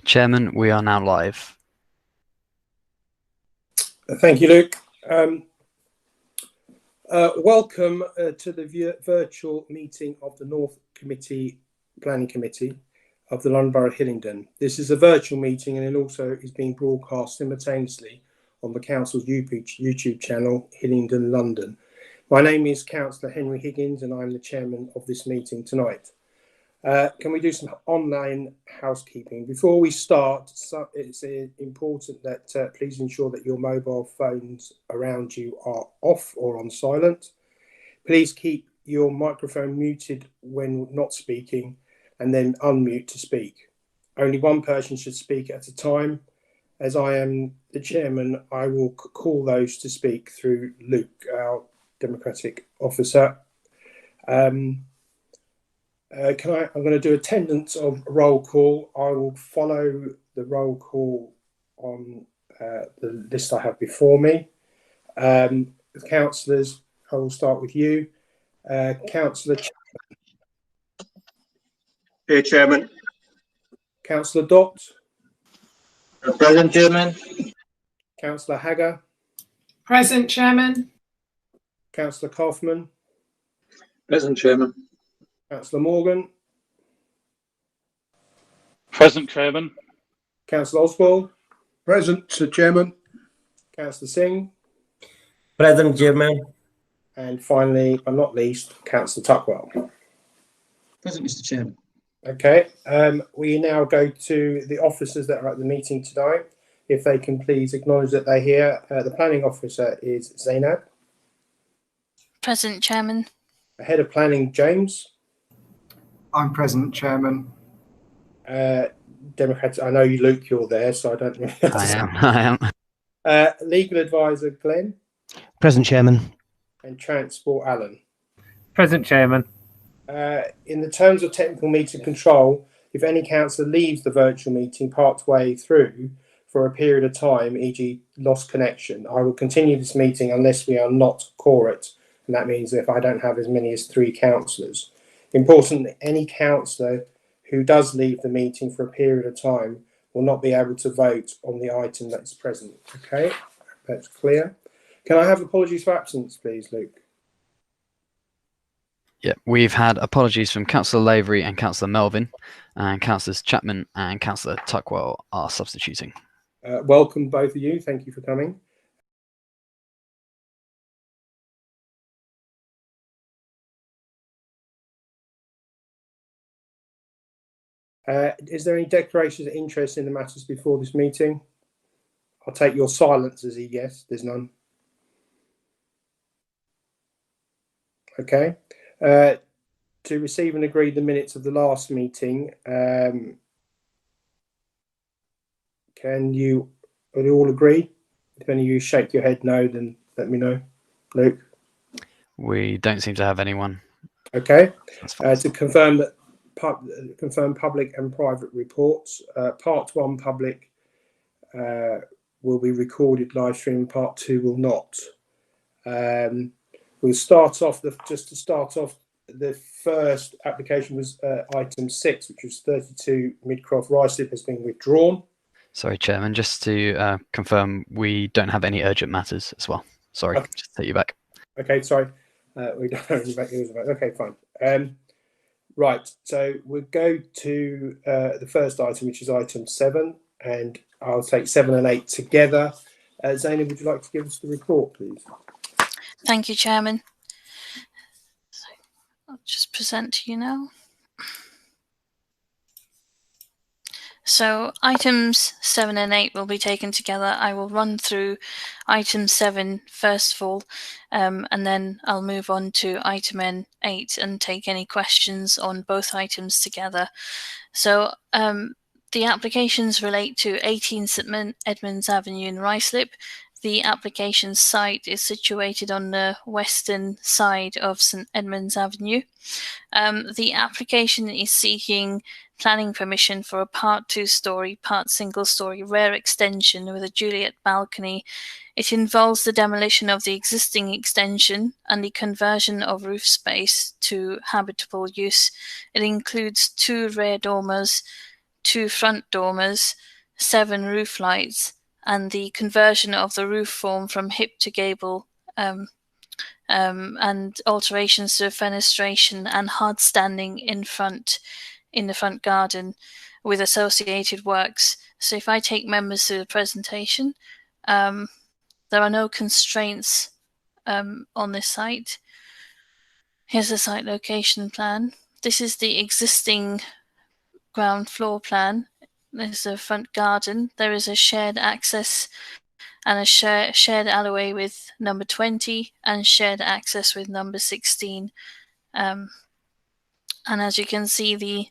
Chairman, we are now live. Thank you, Luke. Welcome to the virtual meeting of the North Planning Committee of the London Borough of Hillingdon. This is a virtual meeting and it also is being broadcast simultaneously on the Council's YouTube channel, Hillingdon London. My name is Councillor Henry Higgins and I'm the chairman of this meeting tonight. Can we do some online housekeeping? Before we start, it's important that please ensure that your mobile phones around you are off or on silent. Please keep your microphone muted when not speaking and then unmute to speak. Only one person should speak at a time. As I am the chairman, I will call those to speak through Luke, our democratic officer. I'm going to do attendance of roll call. I will follow the roll call on the list I have before me. Councillors, I will start with you. Councillor Here, Chairman. Councillor Dott. Present, Chairman. Councillor Hagger. Present, Chairman. Councillor Kaufman. Present, Chairman. Councillor Morgan. Present, Chairman. Councillor Oswald. Present, Sir Chairman. Councillor Singh. Present, Chairman. And finally, but not least, Councillor Tuckwell. Present, Mr. Chairman. Okay, we now go to the officers that are at the meeting tonight. If they can please acknowledge that they're here. The planning officer is Zainab. Present, Chairman. The head of planning, James. I'm present, Chairman. Democrats, I know you, Luke, you're there, so I don't really I am. Legal advisor, Glenn. Present, Chairman. And transport, Alan. Present, Chairman. In the terms of technical meeting control, if any councillor leaves the virtual meeting partway through for a period of time, e.g. lost connection, I will continue this meeting unless we are not quorate, and that means if I don't have as many as 3 councillors. Importantly, any councillor who does leave the meeting for a period of time will not be able to vote on the item that is present. Okay, that's clear. Can I have apologies for absence, please, Luke? Yeah, we've had apologies from Councillor Lavery and Councillor Melvin, and Councillors Chapman and Councillor Tuckwell are substituting. Welcome, both of you. Thank you for coming. Is there any declarations of interest in the matters before this meeting? I'll take your silence as a yes. There's none. Okay. To receive and agree the minutes of the last meeting, can you all agree? If any of you shake your head no, then let me know. Luke? We don't seem to have anyone. Okay. To confirm that confirm public and private reports. Part 1 public will be recorded live stream, part 2 will not. We'll start off, just to start off, the first application was item 6, which was 32 Midcroft Ruislip, has been withdrawn. Sorry, Chairman, just to confirm, we don't have any urgent matters as well. Sorry, Okay. just to take you back. Okay, sorry. We don't have any back. Okay, fine. Right, so we'll go to the first item, which is item 7, and I'll take 7 and 8 together. Zainab, would you like to give us the report, please? Thank you, Chairman. So I'll just present to you now. So items 7 and 8 will be taken together. I will run through item 7 first of all, and then I'll move on to item 8 and take any questions on both items together. So the applications relate to 18 St Edmonds Avenue in Ruislip. The application site is situated on the western side of St Edmunds Avenue. The application is seeking planning permission for a part 2-storey, part single-storey rear extension with a Juliet balcony. It involves the demolition of the existing extension and the conversion of roof space to habitable use. It includes 2 rear dormers, 2 front dormers, 7 roof lights, and the conversion of the roof form from hip to gable, and alterations to fenestration and hard standing in the front garden with associated works. So if I take members through the presentation, there are no constraints on this site. Here's the site location plan. This is the existing ground floor plan. There's a front garden. There is a shared access and a shared alleyway with number 20 and shared access with number 16. And as you can see,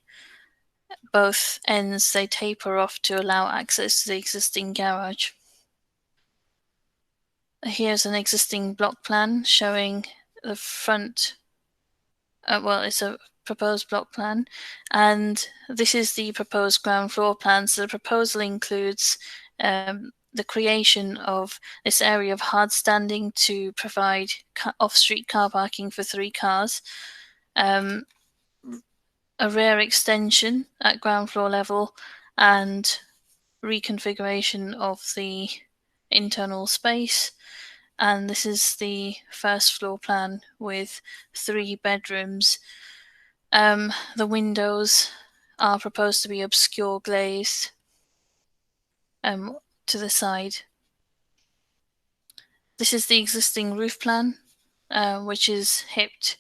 both ends, they taper off to allow access to the existing garage. Here's an existing block plan showing the front. It's a proposed block plan, and this is the proposed ground floor plan. So the proposal includes the creation of this area of hard standing to provide off-street car parking for 3 cars, a rear extension at ground floor level, and reconfiguration of the internal space. And this is the first floor plan with 3 bedrooms. The windows are proposed to be obscure glazed to the side. This is the existing roof plan, which is hipped,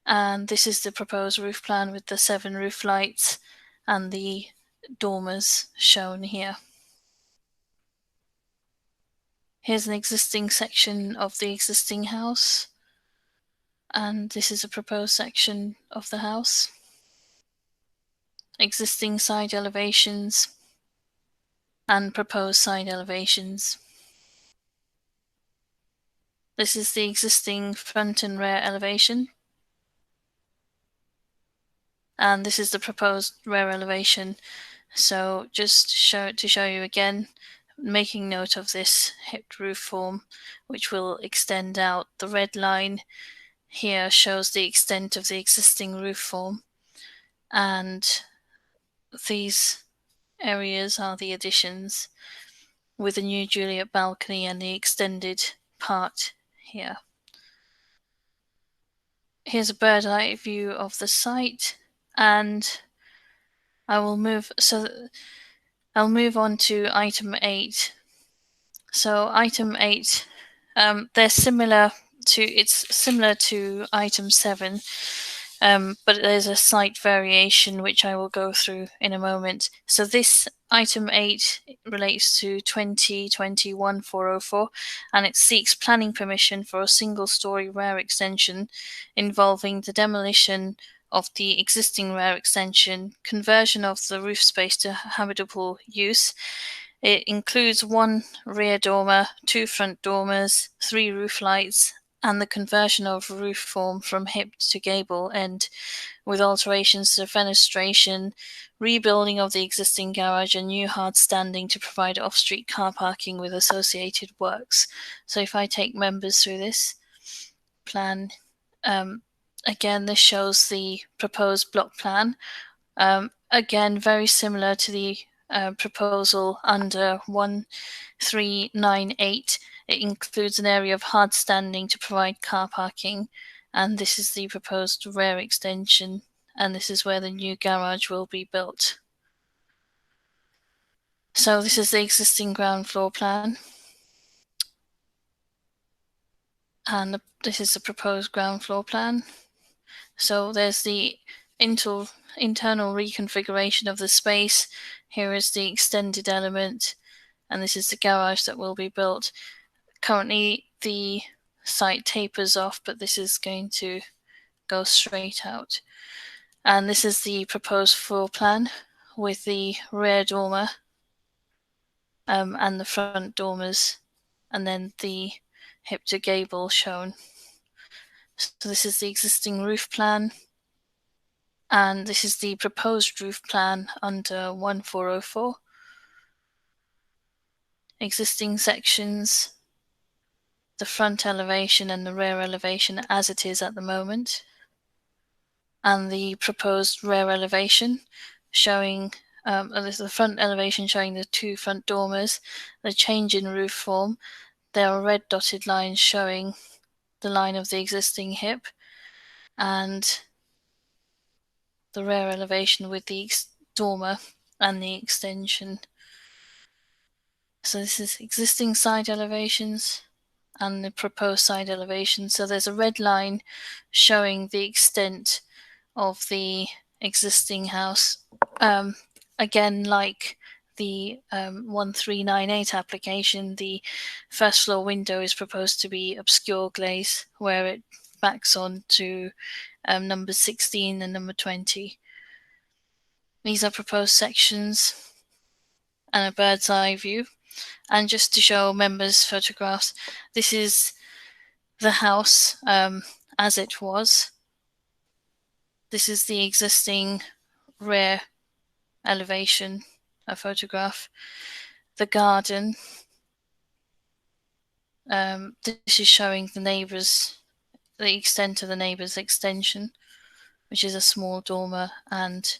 and this is the proposed roof plan with the 7 roof lights and the dormers shown here. Here's an existing section of the existing house, and this is a proposed section of the house. Existing side elevations and proposed side elevations. This is the existing front and rear elevation, and this is the proposed rear elevation. So just to show you again, making note of this hipped roof form, which will extend out. The red line here shows the extent of the existing roof form, and these areas are the additions with the new Juliet balcony and the extended part here. Here's a bird's eye view of the site, and I'll move on to item 8. So item 8, it's similar to item 7, but there's a slight variation which I will go through in a moment. So this item 8 relates to 2021-404, and it seeks planning permission for a single-story rear extension involving the demolition of the existing rear extension, conversion of the roof space to habitable use. It includes 1 rear dormer, 2 front dormers, 3 roof lights, and the conversion of roof form from hip to gable end, with alterations to fenestration, rebuilding of the existing garage, and new hard standing to provide off-street car parking with associated works. So if I take members through this plan, again, this shows the proposed block plan. Again, very similar to the proposal under 1398. It includes an area of hard standing to provide car parking, and this is the proposed rear extension, and this is where the new garage will be built. So this is the existing ground floor plan, and this is the proposed ground floor plan. So there's the internal reconfiguration of the space. Here is the extended element, and this is the garage that will be built. Currently the site tapers off, but this is going to go straight out. And this is the proposed floor plan with the rear dormer and the front dormers, and then the hip to gable shown. So this is the existing roof plan, and this is the proposed roof plan under 1404. Existing sections, the front elevation and the rear elevation as it is at the moment, and the proposed rear elevation showing There's the front elevation showing the 2 front dormers, the change in roof form. There are red dotted lines showing the line of the existing hip, and the rear elevation with the dormer and the extension. So this is existing side elevations and the proposed side elevation. So there's a red line showing the extent of the existing house. Again, like the 1398 application, the first floor window is proposed to be obscure glaze, where it backs on to number 16 and number 20. These are proposed sections and a bird's eye view. And just to show members photographs, this is the house as it was. This is the existing rear elevation, a photograph. The garden. This is showing the extent of the neighbour's extension, which is a small dormer and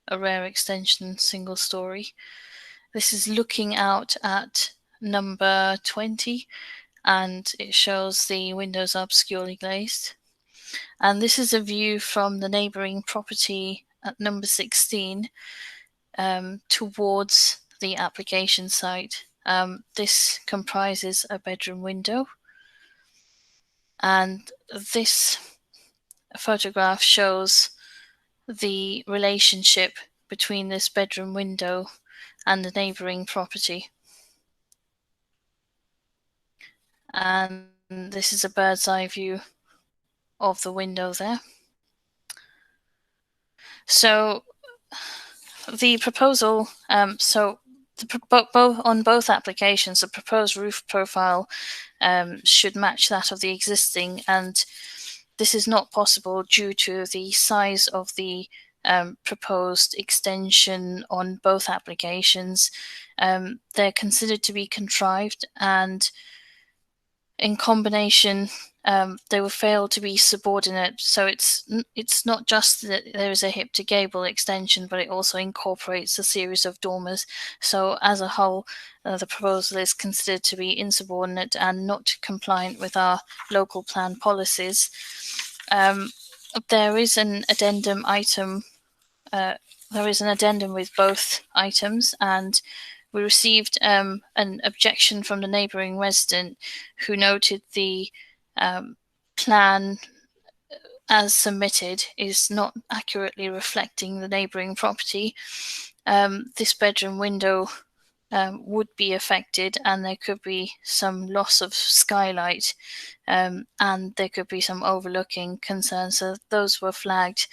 a rear extension, single story. This is looking out at number 20, and it shows the windows are obscurely glazed. And this is a view from the neighbouring property at number 16 towards the application site. This comprises a bedroom window, and this photograph shows the relationship between this bedroom window and the neighbouring property. And this is a bird's eye view of the window there. So the proposal, on both applications, the proposed roof profile should match that of the existing, and this is not possible due to the size of the proposed extension on both applications. They're considered to be contrived, and in combination they will fail to be subordinate. So it's not just that there is a hip to gable extension, but it also incorporates a series of dormers. So as a whole, the proposal is considered to be insubordinate and not compliant with our local plan policies. There is an addendum item. There is an addendum with both items, and we received an objection from the neighbouring resident who noted the plan as submitted is not accurately reflecting the neighbouring property. This bedroom window would be affected, and there could be some loss of skylight, and there could be some overlooking concerns. So those were flagged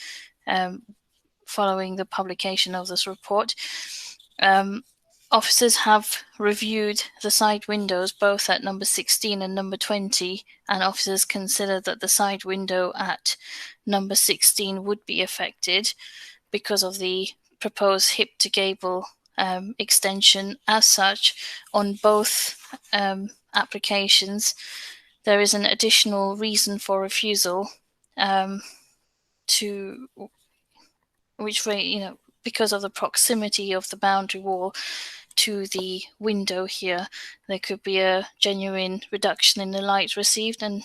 following the publication of this report. Officers have reviewed the side windows both at number 16 and number 20, and officers consider that the side window at number 16 would be affected because of the proposed hip to gable extension. As such, on both applications, there is an additional reason for refusal because of the proximity of the boundary wall to the window here. There could be a genuine reduction in the light received, and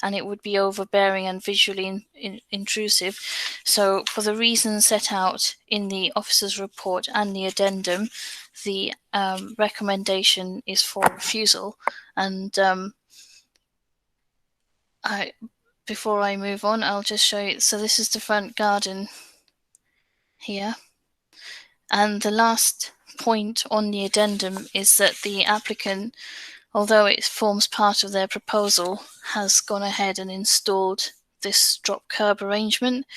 it would be overbearing and visually intrusive. So for the reasons set out in the officer's report and the addendum, the recommendation is for refusal. And before I move on, I'll just show you. So this is the front garden here. And the last point on the addendum is that the applicant, although it forms part of their proposal, has gone ahead and installed this drop curb arrangement.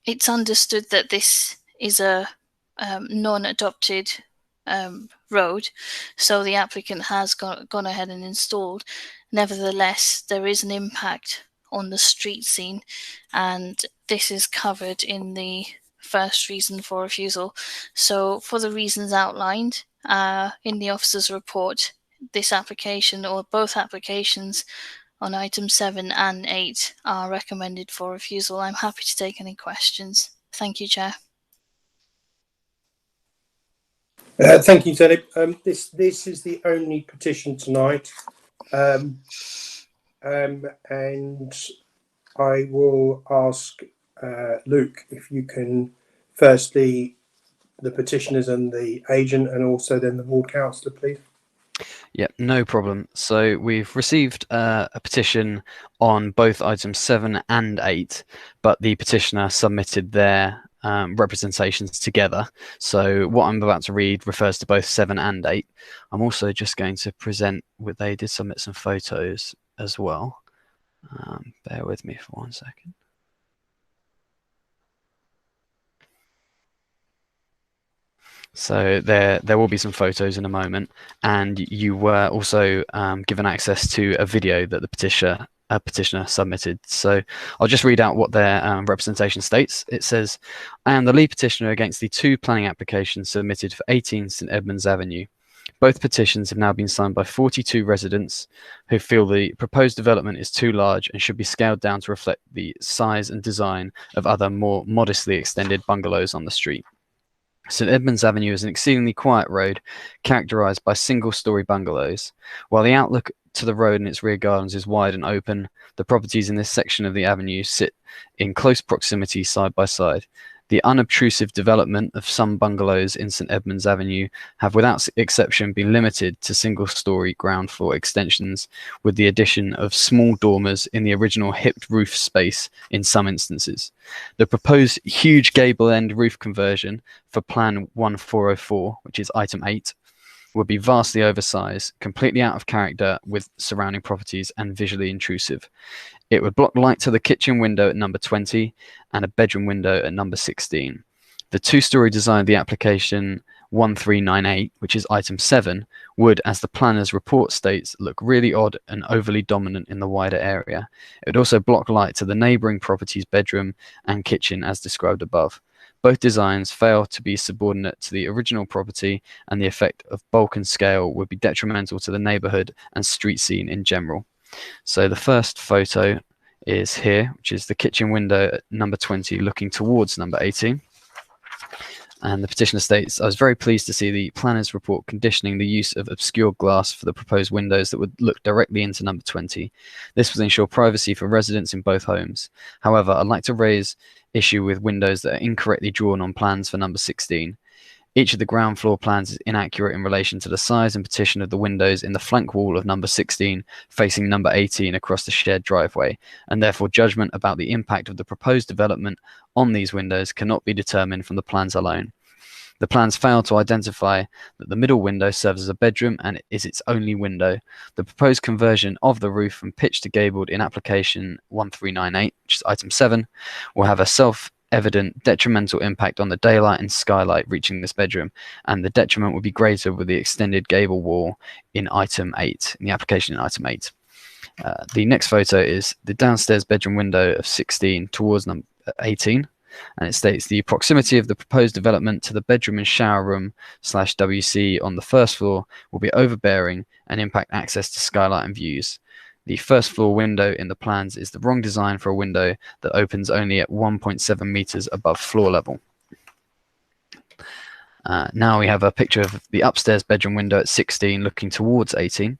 It's understood that this is a non-adopted road, so the applicant has gone ahead and installed. Nevertheless, there is an impact on the street scene, and this is covered in the first reason for refusal. So for the reasons outlined in the officer's report, this application, or both applications on item 7 and 8, are recommended for refusal. I'm happy to take any questions. Thank you, Chair. Thank you, Tony. This is the only petition tonight, and I will ask Luke if you can firstly the petitioners and the agent, and also then the ward councillor, please. Yep, no problem. So we've received a petition on both items 7 and 8, but the petitioner submitted their representations together. So what I'm about to read refers to both 7 and 8. I'm also just going to present what they did submit some photos as well. Bear with me for 1 second. So there will be some photos in a moment, and you were also given access to a video that the petitioner submitted. So I'll just read out what their representation states. It says, "I am the lead petitioner against the 2 planning applications submitted for 18 St Edmonds Avenue. Both petitions have now been signed by 42 residents who feel the proposed development is too large and should be scaled down to reflect the size and design of other more modestly extended bungalows on the street. St Edmunds Avenue is an exceedingly quiet road characterised by single-storey bungalows. While the outlook to the road and its rear gardens is wide and open, the properties in this section of the avenue sit in close proximity side by side. The unobtrusive development of some bungalows in St Edmunds Avenue have without exception been limited to single-storey ground floor extensions, with the addition of small dormers in the original hipped roof space in some instances. The proposed huge gable end roof conversion for Plan 1404, which is item 8, would be vastly oversized, completely out of character with surrounding properties and visually intrusive. It would block light to the kitchen window at number 20 and a bedroom window at number 16. The 2-storey design of the application 1398, which is item 7, would, as the planner's report states, look really odd and overly dominant in the wider area. It would also block light to the neighbouring property's bedroom and kitchen as described above. Both designs fail to be subordinate to the original property, and the effect of bulk and scale would be detrimental to the neighbourhood and street scene in general." So the first photo is here, which is the kitchen window at number 20 looking towards number 18. And the petitioner states, "I was very pleased to see the planner's report conditioning the use of obscure glass for the proposed windows that would look directly into number 20. This would ensure privacy for residents in both homes. However, I'd like to raise issue with windows that are incorrectly drawn on plans for number 16. Each of the ground floor plans is inaccurate in relation to the size and petition of the windows in the flank wall of number 16 facing number 18 across the shared driveway, and therefore judgment about the impact of the proposed development on these windows cannot be determined from the plans alone. The plans fail to identify that the middle window serves as a bedroom and is its only window. The proposed conversion of the roof from pitched to gabled in application 1398, which is item 7, will have a self-evident detrimental impact on the daylight and skylight reaching this bedroom, and the detriment will be greater with the extended gable wall in item 8, in the application in item 8. The next photo is the downstairs bedroom window of 16 towards number 18. And it states, "The proximity of the proposed development to the bedroom and shower room / WC on the first floor will be overbearing and impact access to skylight and views. The first floor window in the plans is the wrong design for a window that opens only at 1.7 meters above floor level." Now we have a picture of the upstairs bedroom window at 16 looking towards 18. It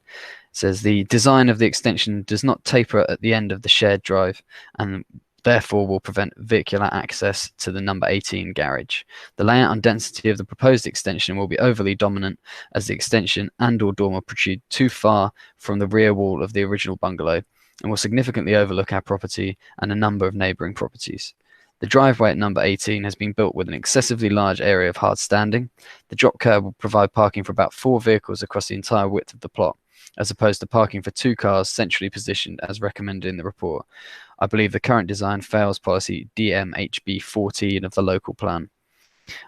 says, "The design of the extension does not taper at the end of the shared drive and therefore will prevent vehicular access to the number 18 garage. The layout and density of the proposed extension will be overly dominant as the extension and or dormer protrude too far from the rear wall of the original bungalow and will significantly overlook our property and a number of neighbouring properties. The driveway at number 18 has been built with an excessively large area of hard standing. The drop curb will provide parking for about 4 vehicles across the entire width of the plot, as opposed to parking for 2 cars centrally positioned as recommended in the report. I believe the current design fails policy DMHB 14 of the local plan.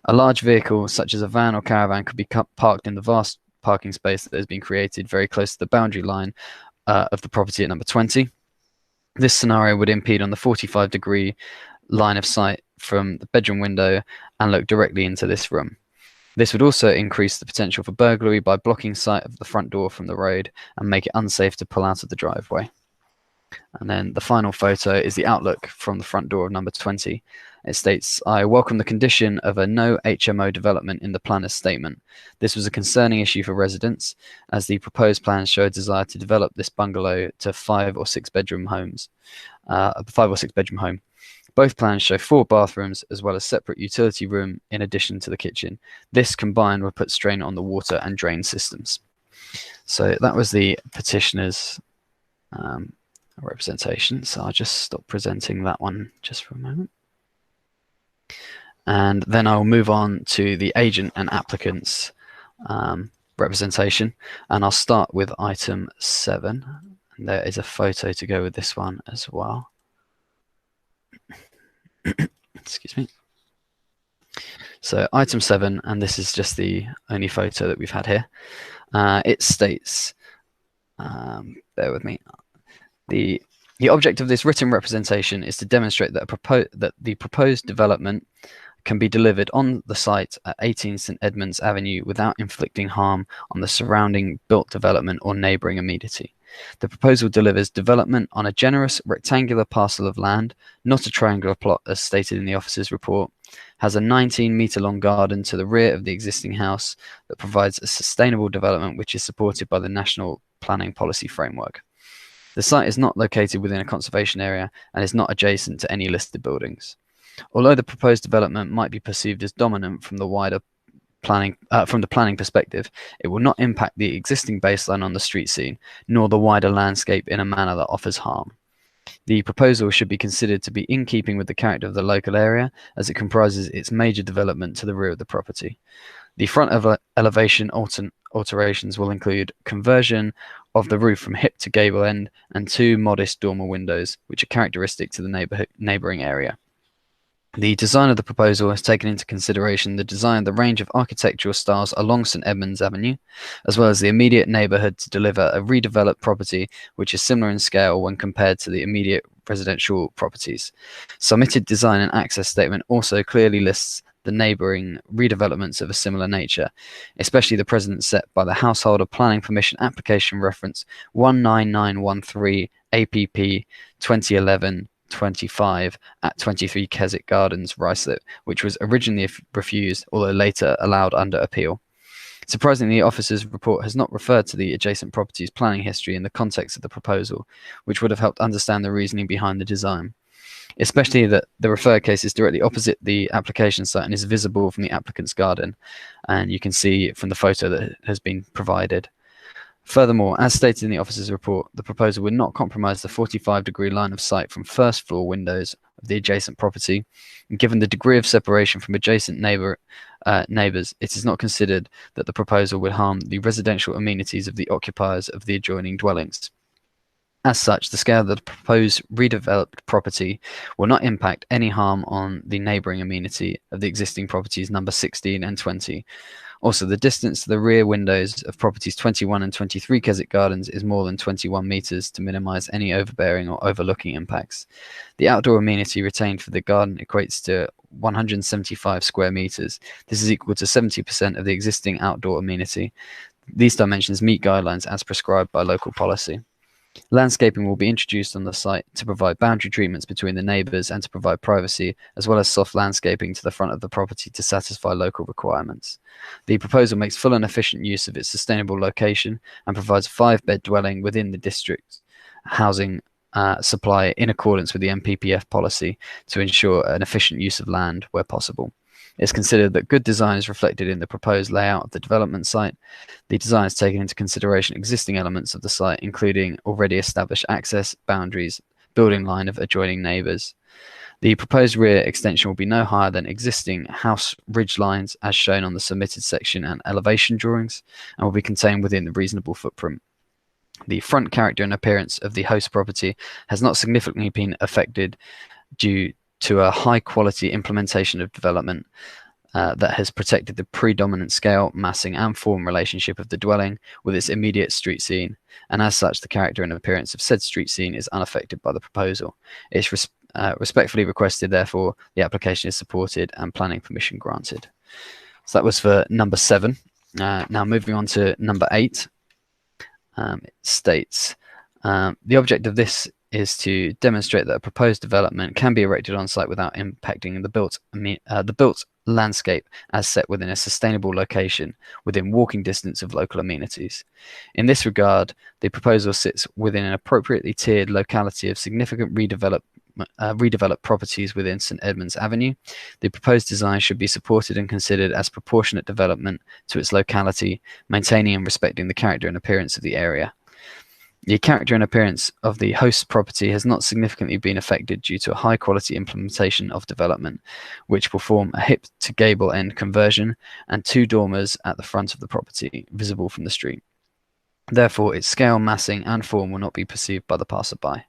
A large vehicle, such as a van or caravan, could be parked in the vast parking space that has been created very close to the boundary line of the property at number 20. This scenario would impede on the 45-degree line of sight from the bedroom window and look directly into this room. This would also increase the potential for burglary by blocking sight of the front door from the road and make it unsafe to pull out of the driveway." And then the final photo is the outlook from the front door of number 20. It states, I welcome the condition of a no HMO development in the planner's statement. This was a concerning issue for residents, as the proposed plans show a desire to develop this bungalow to 5 or 6 bedroom homes, a 5 or 6 bedroom home. Both plans show 4 bathrooms as well as separate utility room in addition to the kitchen. This combined will put strain on the water and drain systems. So that was the petitioner's representation. So I'll just stop presenting that one just for a moment. And then I'll move on to the agent and applicants representation. And I'll start with item 7. And there is a photo to go with this one as well. Excuse me. So item 7, and this is just the only photo that we've had here. It states, bear with me, the object of this written representation is to demonstrate that the proposed development can be delivered on the site at 18 St Edmonds Avenue without inflicting harm on the surrounding built development or neighbouring amenity. The proposal delivers development on a generous rectangular parcel of land, not a triangular plot as stated in the officer's report, has a 19-metre long garden to the rear of the existing house that provides a sustainable development which is supported by the National Planning Policy Framework. The site is not located within a conservation area and is not adjacent to any listed buildings. Although the proposed development might be perceived as dominant from the wider planning perspective, it will not impact the existing baseline on the street scene, nor the wider landscape in a manner that offers harm. The proposal should be considered to be in keeping with the character of the local area, as it comprises its major development to the rear of the property. The front elevation alterations will include conversion of the roof from hip to gable end and 2 modest dormer windows, which are characteristic to the neighbouring area. The design of the proposal has taken into consideration the design of the range of architectural styles along St Edmunds Avenue, as well as the immediate neighbourhood to deliver a redeveloped property which is similar in scale when compared to the immediate residential properties. Submitted design and access statement also clearly lists the neighbouring redevelopments of a similar nature, especially the precedent set by the Householder Planning Permission Application Reference 19913 APP 2011-25 at 23 Keswick Gardens, Ruislip, which was originally refused, although later allowed under appeal. Surprisingly, the officer's report has not referred to the adjacent property's planning history in the context of the proposal, which would have helped understand the reasoning behind the design, especially that the referred case is directly opposite the application site and is visible from the applicant's garden, and you can see from the photo that has been provided. Furthermore, as stated in the officer's report, the proposal would not compromise the 45-degree line of sight from first floor windows of the adjacent property. And given the degree of separation from adjacent neighbours, it is not considered that the proposal would harm the residential amenities of the occupiers of the adjoining dwellings. As such, the scale of the proposed redeveloped property will not impact any harm on the neighbouring amenity of the existing properties number 16 and 20. Also, the distance to the rear windows of properties 21 and 23 Keswick Gardens is more than 21 metres to minimise any overbearing or overlooking impacts. The outdoor amenity retained for the garden equates to 175 square metres. This is equal to 70% of the existing outdoor amenity. These dimensions meet guidelines as prescribed by local policy. Landscaping will be introduced on the site to provide boundary treatments between the neighbours and to provide privacy, as well as soft landscaping to the front of the property to satisfy local requirements. The proposal makes full and efficient use of its sustainable location and provides a 5-bed dwelling within the district housing supply in accordance with the MPPF policy to ensure an efficient use of land where possible. It's considered that good design is reflected in the proposed layout of the development site. The design has taken into consideration existing elements of the site, including already established access, boundaries, building line of adjoining neighbours. The proposed rear extension will be no higher than existing house ridge lines as shown on the submitted section and elevation drawings, and will be contained within the reasonable footprint. The front character and appearance of the host property has not significantly been affected due to a high-quality implementation of development that has protected the predominant scale, massing and form relationship of the dwelling with its immediate street scene, and as such the character and appearance of said street scene is unaffected by the proposal. It's respectfully requested, therefore, the application is supported and planning permission granted. So that was for number 7. Now moving on to number 8, it states, the object of this is to demonstrate that a proposed development can be erected on site without impacting the built landscape as set within a sustainable location within walking distance of local amenities. In this regard, the proposal sits within an appropriately tiered locality of significant redeveloped properties within St Edmunds Avenue. The proposed design should be supported and considered as proportionate development to its locality, maintaining and respecting the character and appearance of the area. The character and appearance of the host property has not significantly been affected due to a high quality implementation of development, which will form a hip to gable end conversion and 2 dormers at the front of the property, visible from the street. Therefore, its scale, massing and form will not be perceived by the passerby.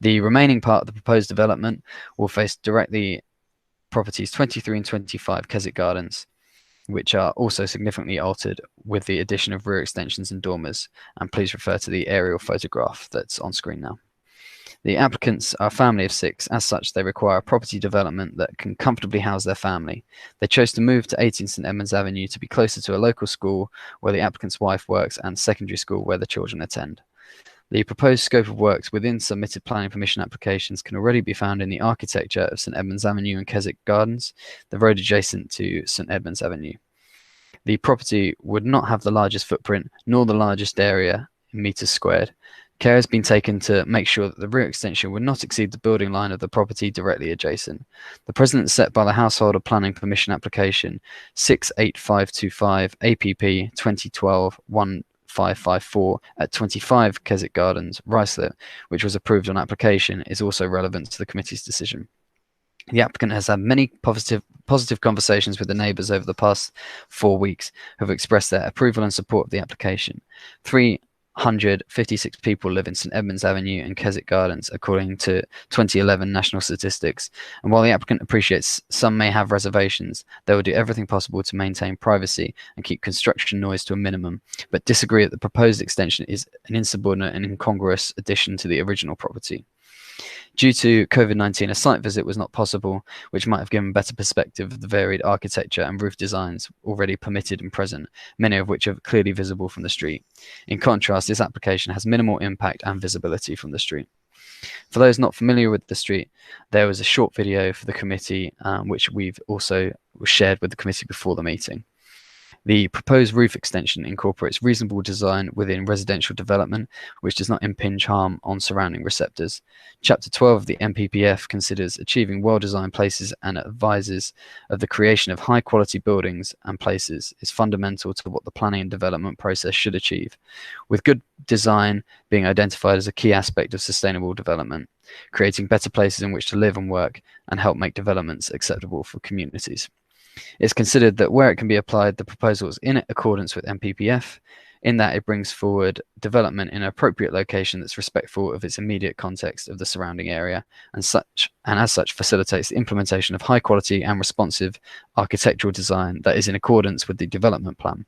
The remaining part of the proposed development will face directly properties 23 and 25 Keswick Gardens, which are also significantly altered with the addition of rear extensions and dormers, and please refer to the aerial photograph that's on screen now. The applicants are a family of 6. As such, they require a property development that can comfortably house their family. They chose to move to 18 St Edmunds Avenue to be closer to a local school where the applicant's wife works and secondary school where the children attend. The proposed scope of works within submitted planning permission applications can already be found in the architecture of St Edmunds Avenue and Keswick Gardens, the road adjacent to St Edmunds Avenue. The property would not have the largest footprint nor the largest area in meters squared. Care has been taken to make sure that the rear extension would not exceed the building line of the property directly adjacent. The precedent set by the Householder Planning Permission Application 68525 APP 2012-1554 at 25 Keswick Gardens, Ruislip, which was approved on application, is also relevant to the committee's decision. The applicant has had many positive conversations with the neighbours over the past 4 weeks who have expressed their approval and support of the application. 356 people live in St Edmunds Avenue and Keswick Gardens, according to 2011 national statistics. And while the applicant appreciates some may have reservations, they will do everything possible to maintain privacy and keep construction noise to a minimum, but disagree that the proposed extension is an insubordinate and incongruous addition to the original property. Due to COVID-19, a site visit was not possible, which might have given better perspective of the varied architecture and roof designs already permitted and present, many of which are clearly visible from the street. In contrast, this application has minimal impact and visibility from the street. For those not familiar with the street, there was a short video for the committee, which we've also shared with the committee before the meeting. The proposed roof extension incorporates reasonable design within residential development, which does not impinge harm on surrounding receptors. Chapter 12 of the NPPF considers achieving well-designed places and advises of the creation of high-quality buildings and places is fundamental to what the planning and development process should achieve, with good design being identified as a key aspect of sustainable development, creating better places in which to live and work and help make developments acceptable for communities. It's considered that where it can be applied, the proposal is in accordance with NPPF, in that it brings forward development in an appropriate location that's respectful of its immediate context of the surrounding area, and as such facilitates the implementation of high quality and responsive architectural design that is in accordance with the development plan.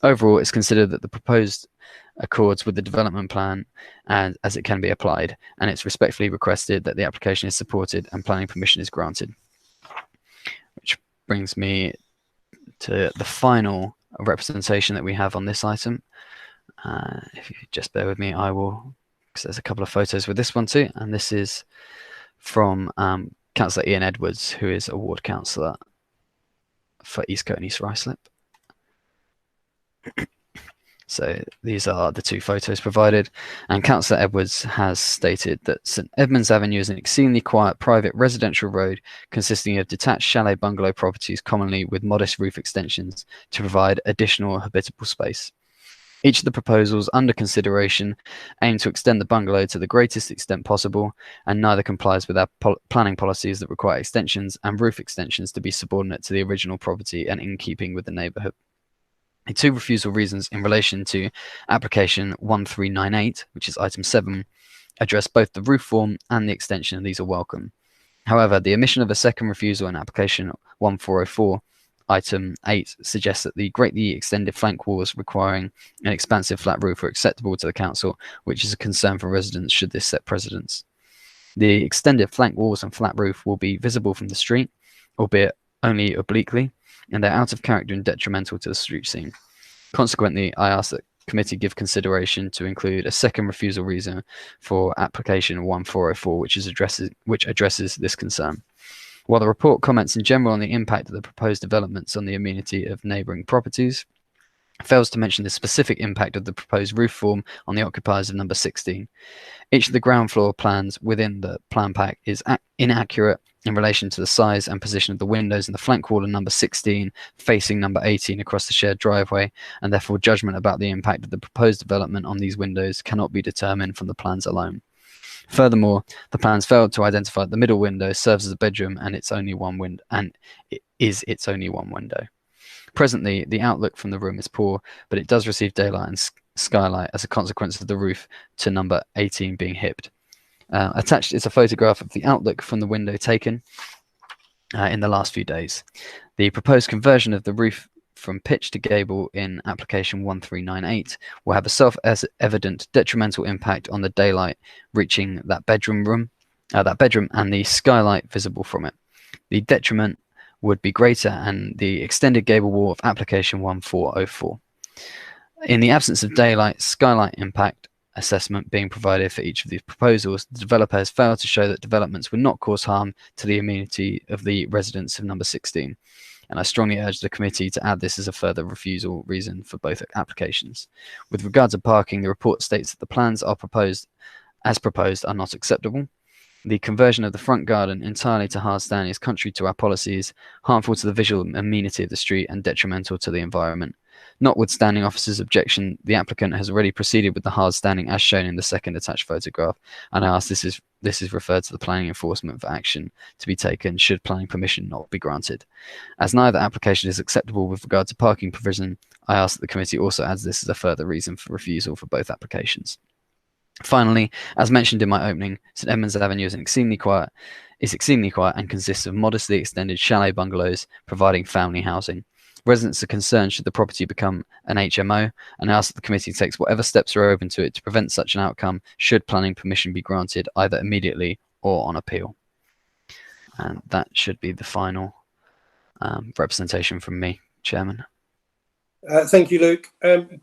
Overall, it's considered that the proposed accords with the development plan and as it can be applied, and it's respectfully requested that the application is supported and planning permission is granted. Which brings me to the final representation that we have on this item. If you just bear with me, I will, because there's a couple of photos with this one too, and this is from Councillor Ian Edwards, who is a ward councillor for Eastcote and East Ruislip. So these are the 2 photos provided, and Councillor Edwards has stated that St Edmunds Avenue is an exceedingly quiet private residential road consisting of detached chalet bungalow properties, commonly with modest roof extensions to provide additional habitable space. Each of the proposals under consideration aim to extend the bungalow to the greatest extent possible, and neither complies with our planning policies that require extensions and roof extensions to be subordinate to the original property and in keeping with the neighbourhood. The 2 refusal reasons in relation to application 1398, which is item 7, address both the roof form and the extension, and these are welcome. However, the omission of a second refusal in application 1404, item 8, suggests that the greatly extended flank walls requiring an expansive flat roof are acceptable to the council, which is a concern for residents should this set precedents. The extended flank walls and flat roof will be visible from the street, albeit only obliquely, and they're out of character and detrimental to the street scene. Consequently, I ask that committee give consideration to include a second refusal reason for application 1404, which addresses this concern. While the report comments in general on the impact of the proposed developments on the amenity of neighbouring properties, it fails to mention the specific impact of the proposed roof form on the occupiers of number 16. Each of the ground floor plans within the plan pack is inaccurate in relation to the size and position of the windows in the flank wall of number 16 facing number 18 across the shared driveway, and therefore judgment about the impact of the proposed development on these windows cannot be determined from the plans alone. Furthermore, the plans failed to identify that the middle window serves as a bedroom and it's only one window, and it is its only one window. Presently, the outlook from the room is poor, but it does receive daylight and skylight as a consequence of the roof to number 18 being hipped. Attached is a photograph of the outlook from the window taken in the last few days. The proposed conversion of the roof from pitch to gable in application 1398 will have a self-evident detrimental impact on the daylight reaching that bedroom and the skylight visible from it. The detriment would be greater and the extended gable wall of application 1404. In the absence of daylight skylight impact assessment being provided for each of these proposals, the developer has failed to show that developments would not cause harm to the amenity of the residents of number 16. And I strongly urge the committee to add this as a further refusal reason for both applications. With regard to parking, the report states that the plans are proposed are not acceptable. The conversion of the front garden entirely to hard standing is contrary to our policies, harmful to the visual amenity of the street and detrimental to the environment. Notwithstanding officers' objection, the applicant has already proceeded with the hard standing as shown in the second attached photograph, and I ask this is referred to the planning enforcement for action to be taken should planning permission not be granted. As neither application is acceptable with regard to parking provision, I ask that the committee also adds this as a further reason for refusal for both applications. Finally, as mentioned in my opening, St Edmonds Avenue is extremely quiet and consists of modestly extended chalet bungalows providing family housing. Residents are concerned should the property become an HMO, and I ask that the committee takes whatever steps are open to it to prevent such an outcome should planning permission be granted either immediately or on appeal. And that should be the final representation from me, Chairman. Thank you, Luke.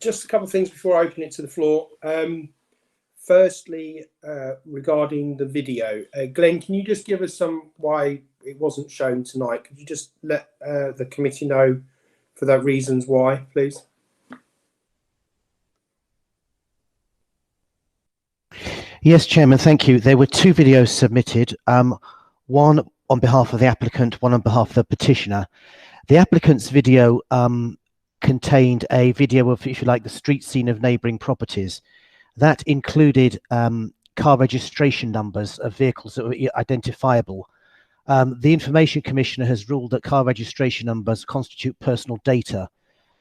Just a couple of things before I open it to the floor. Firstly, regarding the video, Glenn, can you just give us why it wasn't shown tonight? Could you just let the committee know for the reasons why, please? Yes, Chairman, thank you. There were two videos submitted, one on behalf of the applicant, one on behalf of the petitioner. The applicant's video contained a video of, if you like, the street scene of neighbouring properties. That included car registration numbers of vehicles that were identifiable. The Information Commissioner has ruled that car registration numbers constitute personal data.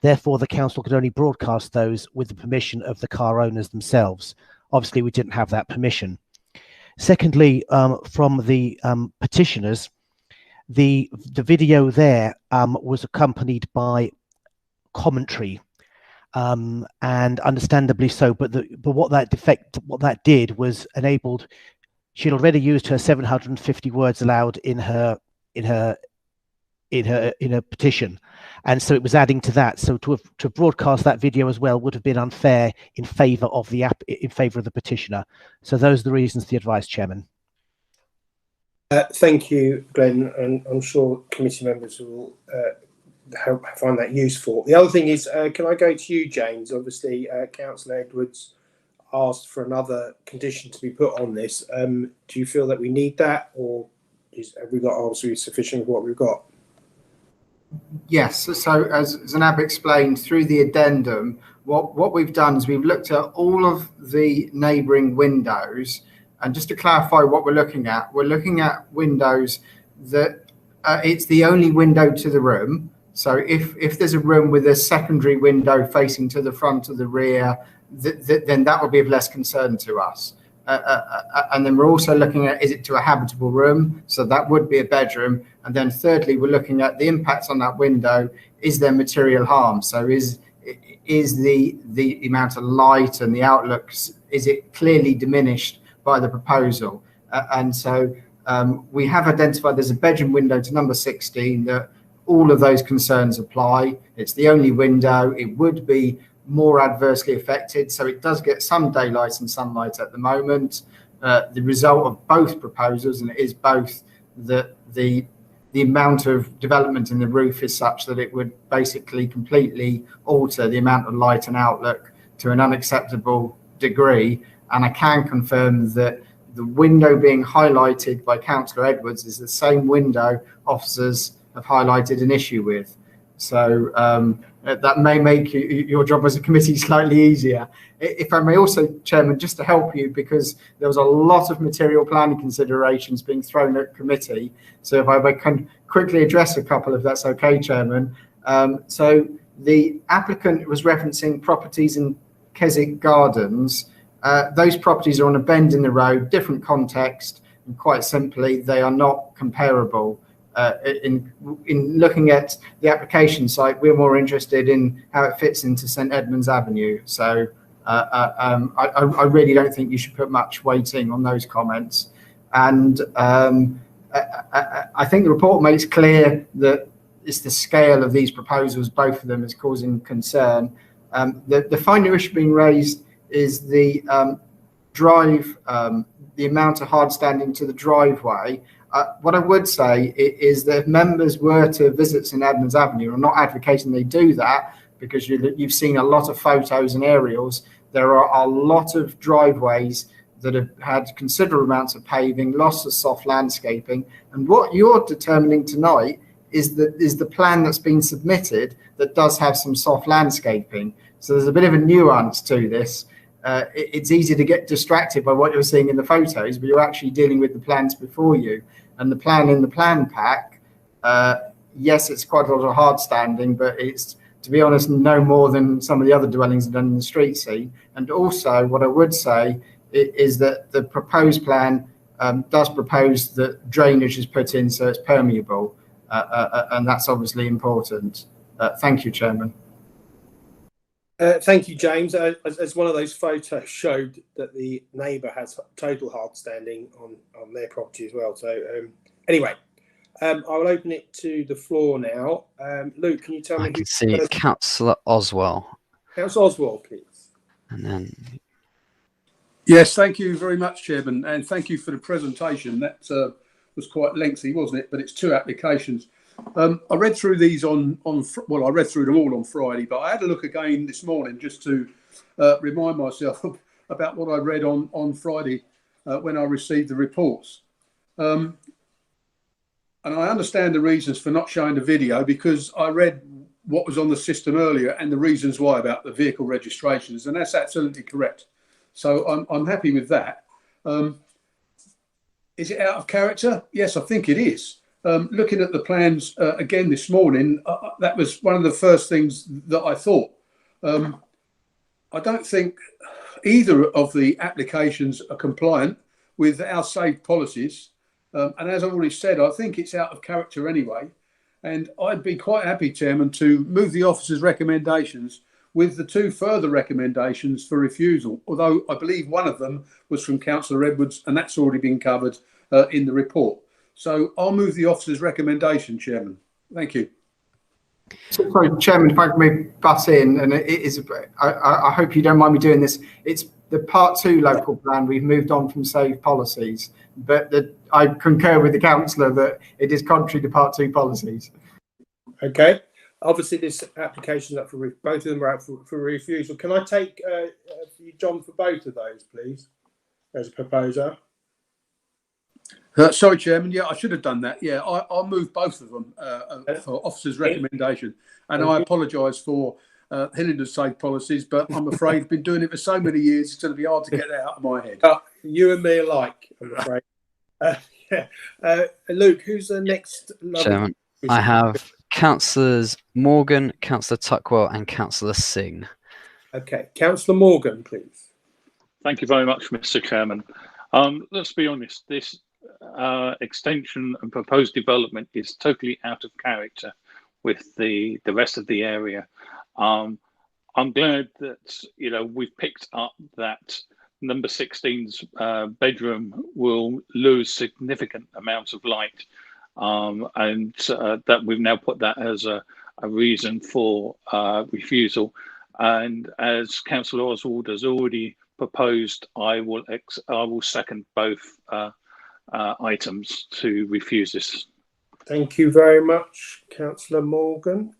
Therefore, the council could only broadcast those with the permission of the car owners themselves. Obviously, we didn't have that permission. Secondly, from the petitioners, the video there was accompanied by commentary, and understandably so. But what that did was enabled. She'd already used her 750 words allowed in her petition, and so it was adding to that. So to broadcast that video as well would have been unfair in favour of the petitioner. So those are the reasons for the advice, Chairman. Thank you, Glenn, and I'm sure committee members will find that useful. The other thing is, can I go to you, James? Obviously, Councillor Edwards asked for another condition to be put on this. Do you feel that we need that, or have we got obviously sufficient of what we've got? Yes, so as Zanab explained through the addendum, what we've done is we've looked at all of the neighbouring windows, and just to clarify what we're looking at windows that it's the only window to the room. So if there's a room with a secondary window facing to the front or the rear, then that would be of less concern to us. And then we're also looking at, is it to a habitable room? So that would be a bedroom. And then thirdly, we're looking at the impacts on that window. Is there material harm? So is the amount of light and the outlooks, is it clearly diminished by the proposal? And so we have identified there's a bedroom window to number 16 that all of those concerns apply. It's the only window. It would be more adversely affected, so it does get some daylight and sunlight at the moment. The result of both proposals, and it is both, that the amount of development in the roof is such that it would basically completely alter the amount of light and outlook to an unacceptable degree. And I can confirm that the window being highlighted by Councillor Edwards is the same window officers have highlighted an issue with. So that may make your job as a committee slightly easier. If I may also, Chairman, just to help you, because there was a lot of material planning considerations being thrown at committee. So if I can quickly address a couple, if that's okay, Chairman. So the applicant was referencing properties in Keswick Gardens. Those properties are on a bend in the road, different context, and quite simply, they are not comparable. In looking at the application site, we're more interested in how it fits into St Edmonds Avenue. So I really don't think you should put much weighting on those comments. And I think the report makes clear that it's the scale of these proposals, both of them, is causing concern. The final issue being raised is the drive, the amount of hard standing to the driveway. What I would say is that if members were to visit St Edmonds Avenue, I'm not advocating they do that, because you've seen a lot of photos and aerials. There are a lot of driveways that have had considerable amounts of paving, lots of soft landscaping. And what you're determining tonight is the plan that's been submitted that does have some soft landscaping. So there's a bit of a nuance to this. It's easy to get distracted by what you're seeing in the photos, but you're actually dealing with the plans before you. And the plan in the plan pack, yes, it's quite a lot of hard standing, but it's, to be honest, no more than some of the other dwellings done in the street scene. And also what I would say is that the proposed plan does propose that drainage is put in so it's permeable, and that's obviously important. Thank you, Chairman. Thank you, James. As one of those photos showed, that the neighbour has total hard standing on their property as well. So anyway, I will open it to the floor now. Luke, can you tell me? I can see Councillor Oswell. Councillor Oswell, please. And then. Yes, thank you very much, Chairman, and thank you for the presentation. That was quite lengthy, wasn't it? But it's 2 applications. I read through these I read through them all on Friday, but I had a look again this morning just to remind myself about what I read on Friday when I received the reports. And I understand the reasons for not showing the video, because I read what was on the system earlier and the reasons why about the vehicle registrations, and that's absolutely correct. So I'm happy with that. Is it out of character? Yes, I think it is. Looking at the plans again this morning, that was one of the first things that I thought. I don't think either of the applications are compliant with our safe policies. And as I've already said, I think it's out of character anyway. And I'd be quite happy, Chairman, to move the officer's recommendations with the 2 further recommendations for refusal, although I believe one of them was from Councillor Edwards, and that's already been covered in the report. So I'll move the officer's recommendation, Chairman. Thank you. So, sorry, Chairman, if I may butt in, and it is, I hope you don't mind me doing this. It's the Part 2 local plan. We've moved on from safe policies, but I concur with the councillor that it is contrary to Part 2 policies. Okay. Obviously, this application is up for both of them are up for refusal. Can I take John for both of those, please, as a proposer? Sorry, Chairman. Yeah, I should have done that. Yeah, I'll move both of them for officer's recommendation. And I apologise for Hillingdon's safe policies, but I'm afraid I've been doing it for so many years, it's going to be hard to get that out of my head. You and me alike, I'm afraid. Luke, who's the next? Chairman, I have Councillors Morgan, Councillor Tuckwell and Councillor Singh. Okay, Councillor Morgan, please. Thank you very much, Mr. Chairman. Let's be honest, this extension and proposed development is totally out of character with the rest of the area. I'm glad that we've picked up that number 16's bedroom will lose significant amounts of light and that we've now put that as a reason for refusal. And as Councillor Oswald has already proposed, I will second both items to refuse this. Thank you very much, Councillor Morgan.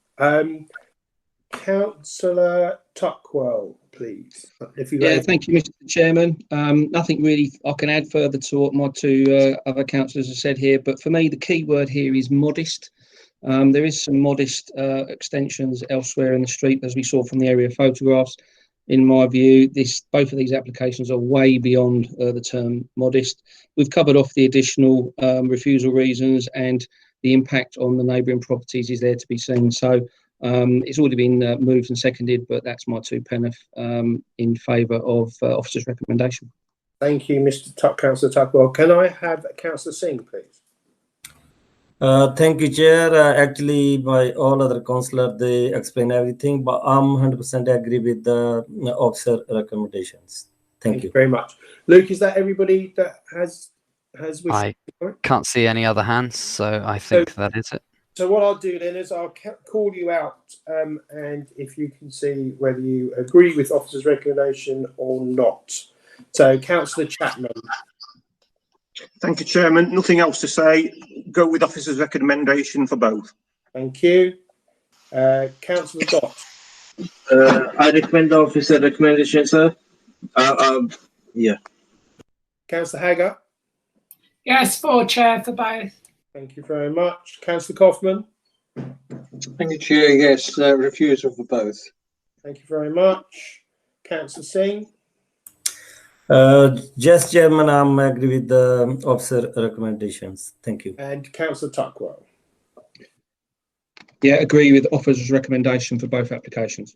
Councillor Tuckwell, please. If you Thank you, Mr. Chairman. Nothing really I can add further to what my two other councillors have said here, but for me, the key word here is modest. There is some modest extensions elsewhere in the street, as we saw from the area photographs. In my view, both of these applications are way beyond the term modest. We've covered off the additional refusal reasons, and the impact on the neighbouring properties is there to be seen. So it's already been moved and seconded, but that's my two penneth in favour of officer's recommendation. Thank you, Councillor Tuckwell. Can I have Councillor Singh, please? Thank you, Chair. Actually, by all other councillors, they explain everything, but I'm 100% agree with the officer recommendations. Thank you very much. Luke, is that everybody that has wished? I can't see any other hands, so I think that is it. So what I'll do then is I'll call you out, and if you can see whether you agree with officer's recommendation or not. So, Councillor Chapman. Thank you, Chairman. Nothing else to say. Go with officer's recommendation for both. Thank you. Councillor Dott. I recommend the officer recommendation, sir. Yeah. Councillor Haggart. Yes, Chair, for both. Thank you very much. Councillor Kaufman. Thank you, Chair. Yes, refusal for both. Thank you very much. Councillor Singh. Yes, Chairman, I'm agree with the officer recommendations. Thank you. And Councillor Tuckwell. Yeah, agree with officer's recommendation for both applications.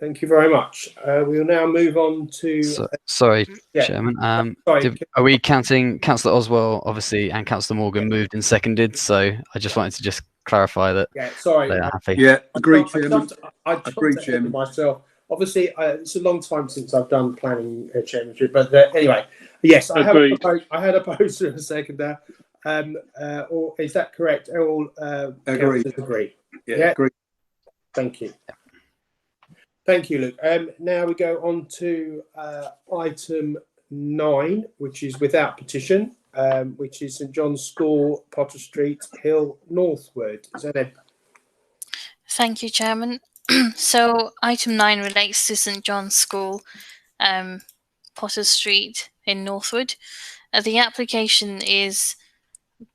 Thank you very much. We'll now move on to... Sorry, Chairman. Are we counting Councillor Oswell, obviously, and Councillor Morgan moved and seconded? So I just wanted to just clarify that they are happy. Yeah, agreed, Chairman. Agreed, Chairman. Myself. Obviously, it's a long time since I've done planning chairmanship, but anyway, yes, I had opposed to a seconder. Or is that correct? All agreed. Agree. Yeah, agreed. Thank you. Thank you, Luke. Now we go on to item 9, which is without petition, which is St John's School, Potter Street, Hill, Northwood. Is that it? Thank you, Chairman. So item 9 relates to St John's School, Potter Street in Northwood. The application is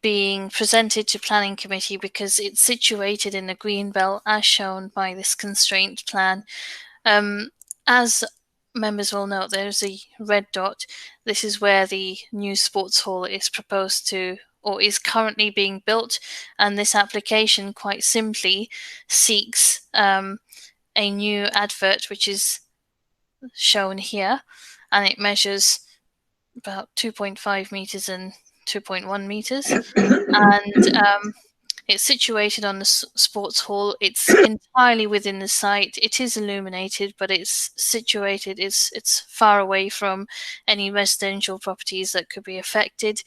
being presented to Planning Committee because it's situated in the green belt as shown by this constraint plan. As members will note, there's a red dot. This is where the new sports hall is proposed to or is currently being built, and this application quite simply seeks a new advert which is shown here, and it measures about 2.5 meters and 2.1 meters, and it's situated on the sports hall. It's entirely within the site. It is illuminated, but it's situated, it's far away from any residential properties that could be affected.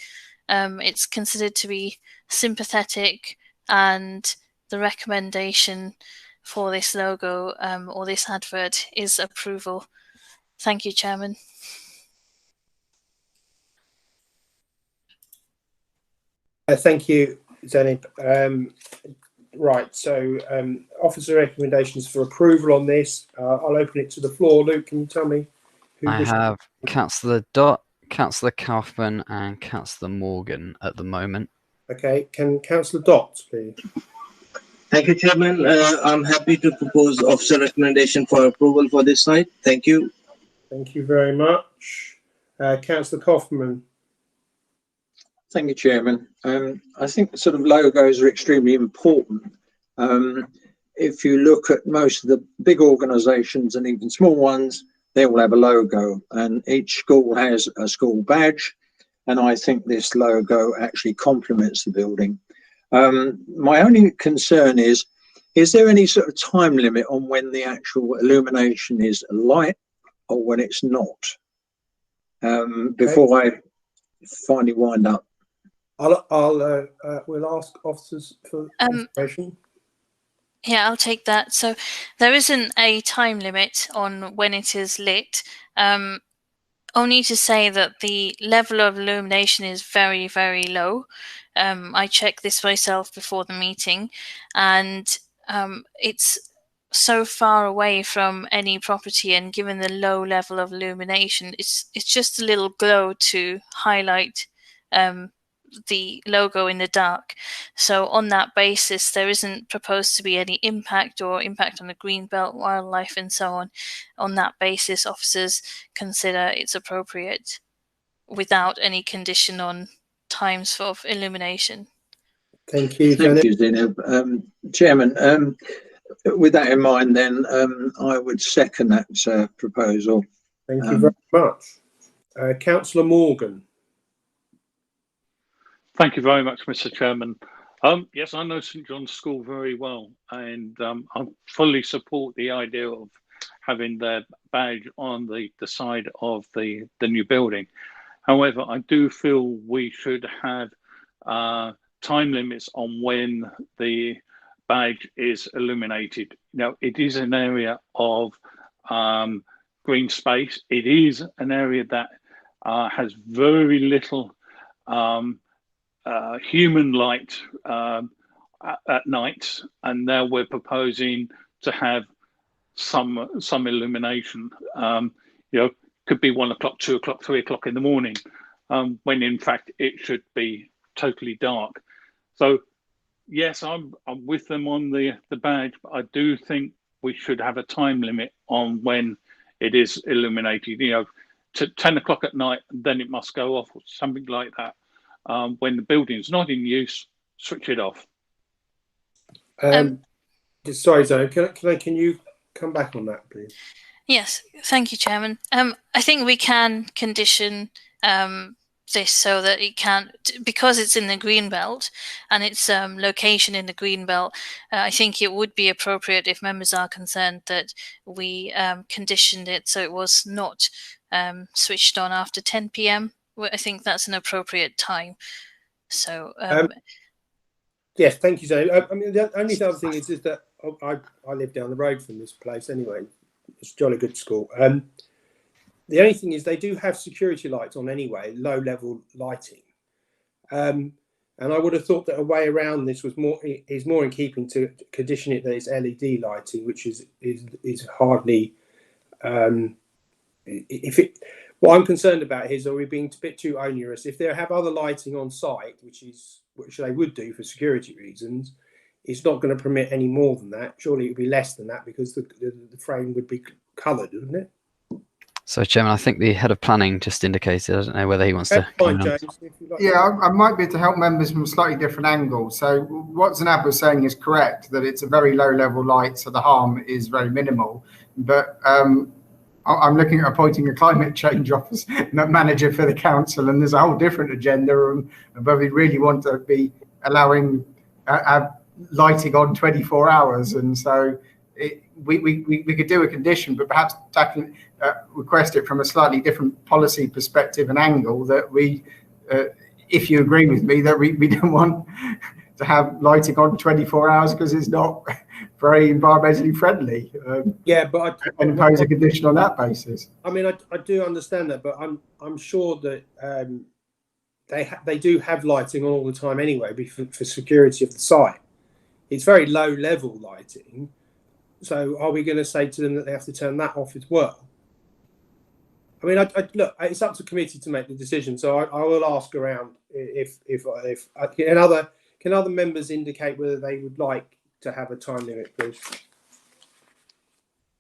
It's considered to be sympathetic, and the recommendation for this logo or this advert is approval. Thank you, Chairman. Thank you, Zenib. Right, so officer recommendations for approval on this. I'll open it to the floor. Luke, can you tell me who I have Councillor Dott, Councillor Kaufman, and Councillor Morgan at the moment. Okay, can Councillor Dott, please? Thank you, Chairman. I'm happy to propose officer recommendation for approval for this site. Thank you. Thank you very much. Councillor Kaufman. Thank you, Chairman. I think sort of logos are extremely important. If you look at most of the big organisations and even small ones, they all have a logo, and each school has a school badge, and I think this logo actually complements the building. My only concern is there any sort of time limit on when the actual illumination is light or when it's not? Before I finally wind up. We'll ask officers for information. Yeah, I'll take that. So there isn't a time limit on when it is lit. Only to say that the level of illumination is very, very low. I checked this myself before the meeting, and it's so far away from any property, and given the low level of illumination, it's just a little glow to highlight the logo in the dark. So on that basis, there isn't proposed to be any impact or impact on the greenbelt, wildlife, and so on. On that basis, officers consider it's appropriate without any condition on times of illumination. Thank you. Thank you, Zainab. Chairman, with that in mind, then I would second that proposal. Thank you very much. Councillor Morgan. Thank you very much, Mr. Chairman. Yes, I know St John's School very well, and I fully support the idea of having the badge on the side of the new building. However, I do feel we should have time limits on when the badge is illuminated. Now, it is an area of green space. It is an area that has very little human light at night, and now we're proposing to have some illumination. Could be 1 o'clock, 2 o'clock, 3 o'clock in the morning, when in fact it should be totally dark. So yes, I'm with them on the badge, but I do think we should have a time limit on when it is illuminated. To 10 o'clock at night, and then it must go off, or something like that. When the building is not in use, switch it off. Sorry, Zoe, can you come back on that, please? Yes, thank you, Chairman. I think we can condition this so that it can, because it's in the greenbelt and its location in the greenbelt, I think it would be appropriate, if members are concerned, that we conditioned it so it was not switched on after 10 p.m. I think that's an appropriate time. So yes, thank you, Zoe. I mean, the only other thing is that I live down the road from this place anyway. It's a jolly good school. The only thing is they do have security lights on anyway, low level lighting. And I would have thought that a way around this was more in keeping to condition it that it's LED lighting, which is hardly what I'm concerned about is, are we being a bit too onerous? If they have other lighting on site, which they would do for security reasons, it's not going to permit any more than that. Surely it would be less than that, because the frame would be coloured, wouldn't it? So, Chairman, I think the head of planning just indicated. I don't know whether he wants to. James, yeah, I might be able to help members from a slightly different angle. So what Zainab was saying is correct, that it's a very low level light, so the harm is very minimal. But I'm looking at appointing a climate change office manager for the council, and there's a whole different agenda, but we really want to be allowing lighting on 24 hours, and so we could do a condition, but perhaps request it from a slightly different policy perspective and angle, that we, if you agree with me, that we don't want to have lighting on 24 hours because it's not very environmentally friendly. Yeah, but I impose a condition on that basis. I mean, I do understand that, but I'm sure that they do have lighting on all the time anyway, for security of the site. It's very low level lighting. So are we going to say to them that they have to turn that off as well? I mean, look, it's up to committee to make the decision. So I will ask around if can other members indicate whether they would like to have a time limit, please.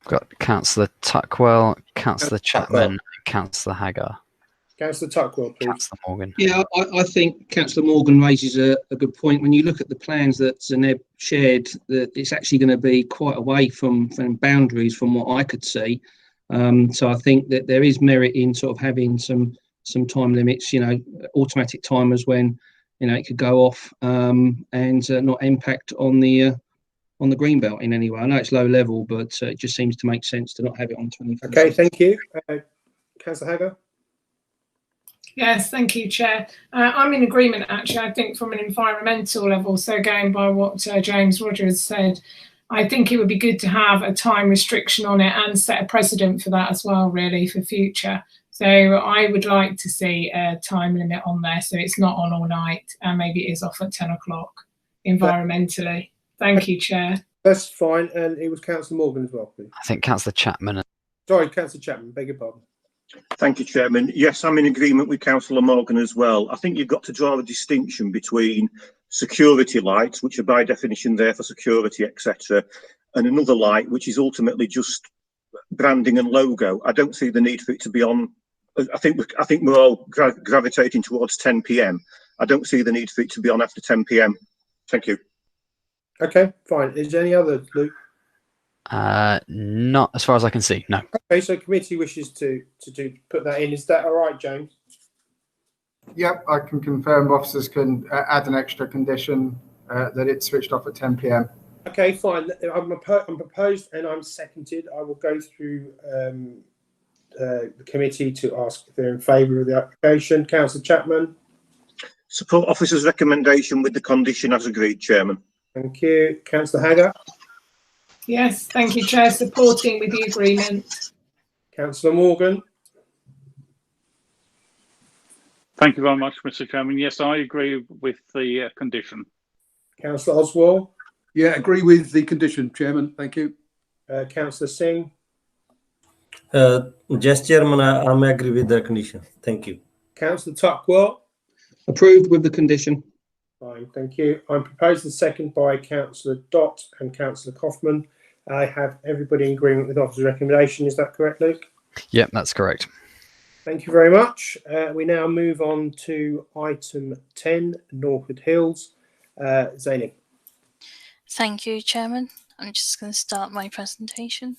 Got Councillor Tuckwell, Councillor Chapman, and Councillor Hagar. Councillor Tuckwell, please. Councillor Morgan. Yeah, I think Councillor Morgan raises a good point. When you look at the plans that Zainab shared, that it's actually going to be quite away from boundaries from what I could see. So I think that there is merit in sort of having some time limits, automatic timers when, it could go off and not impact on the greenbelt in any way. I know it's low level, but it just seems to make sense to not have it on 24. Okay, thank you. Councillor Hagar? Yes, thank you, Chair. I'm in agreement, actually. I think from an environmental level, so going by what James Rogers said, I think it would be good to have a time restriction on it and set a precedent for that as well, really, for future. So I would like to see a time limit on there so it's not on all night and maybe it is off at 10 o'clock environmentally. Thank you, Chair. That's fine. And it was Councillor Morgan as well, please. I think Councillor Chapman. Sorry, Councillor Chapman, beg your pardon. Thank you, Chairman. Yes, I'm in agreement with Councillor Morgan as well. I think you've got to draw a distinction between security lights, which are by definition there for security, etc., and another light, which is ultimately just branding and logo. I don't see the need for it to be on. I think we're all gravitating towards 10 p.m. I don't see the need for it to be on after 10 p.m. Thank you. Okay, fine. Is there any other, Luke? Not as far as I can see, no. Okay, so committee wishes to put that in. Is that all right, James? Yep, I can confirm officers can add an extra condition that it's switched off at 10 p.m. Okay, fine. I'm proposed and I'm seconded. I will go through the committee to ask if they're in favour of the application. Councillor Chapman. Support officer's recommendation with the condition as agreed, Chairman. Thank you. Councillor Haggart. Yes, thank you, Chair. Supporting with the agreement. Councillor Morgan. Thank you very much, Mr. Chairman. Yes, I agree with the condition. Councillor Oswald. Yeah, agree with the condition, Chairman. Thank you. Councillor Singh. Yes, Chairman, I agree with the condition. Thank you. Councillor Tuckwell. Approved with the condition. Fine, thank you. I'm proposed and second by Councillor Dott and Councillor Kaufman. I have everybody in agreement with officer's recommendation. Is that correct, Luke? Yep, that's correct. Thank you very much. We now move on to item 10, Norwood Hills. Zainab. Thank you, Chairman. I'm just going to start my presentation.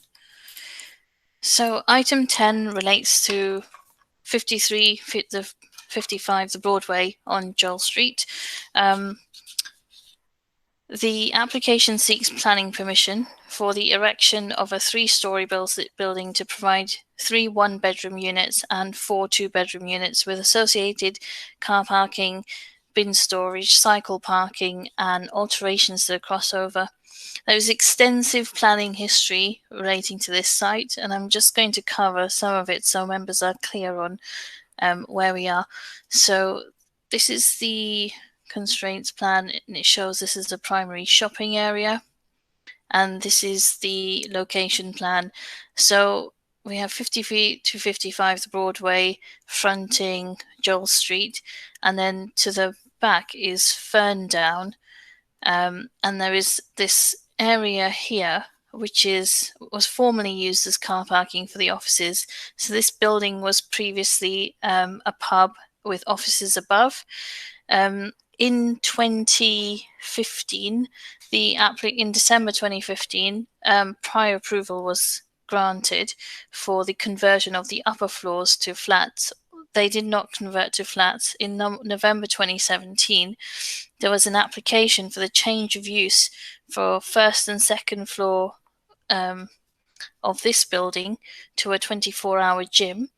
So item 10 relates to 55 the Broadway on Joel Street. The application seeks planning permission for the erection of a 3-storey building to provide 3 one-bedroom units and 4 two-bedroom units with associated car parking, bin storage, cycle parking, and alterations to the crossover. There is extensive planning history relating to this site, and I'm just going to cover some of it so members are clear on where we are. So this is the constraints plan, and it shows this is a primary shopping area, and this is the location plan. So we have 50 feet to 55 the Broadway fronting Joel Street, and then to the back is Ferndown, and there is this area here which was formerly used as car parking for the offices. So this building was previously a pub with offices above. In 2015, in December 2015, prior approval was granted for the conversion of the upper floors to flats. They did not convert to flats. In November 2017, there was an application for the change of use for first and second floor of this building to a 24-hour gym.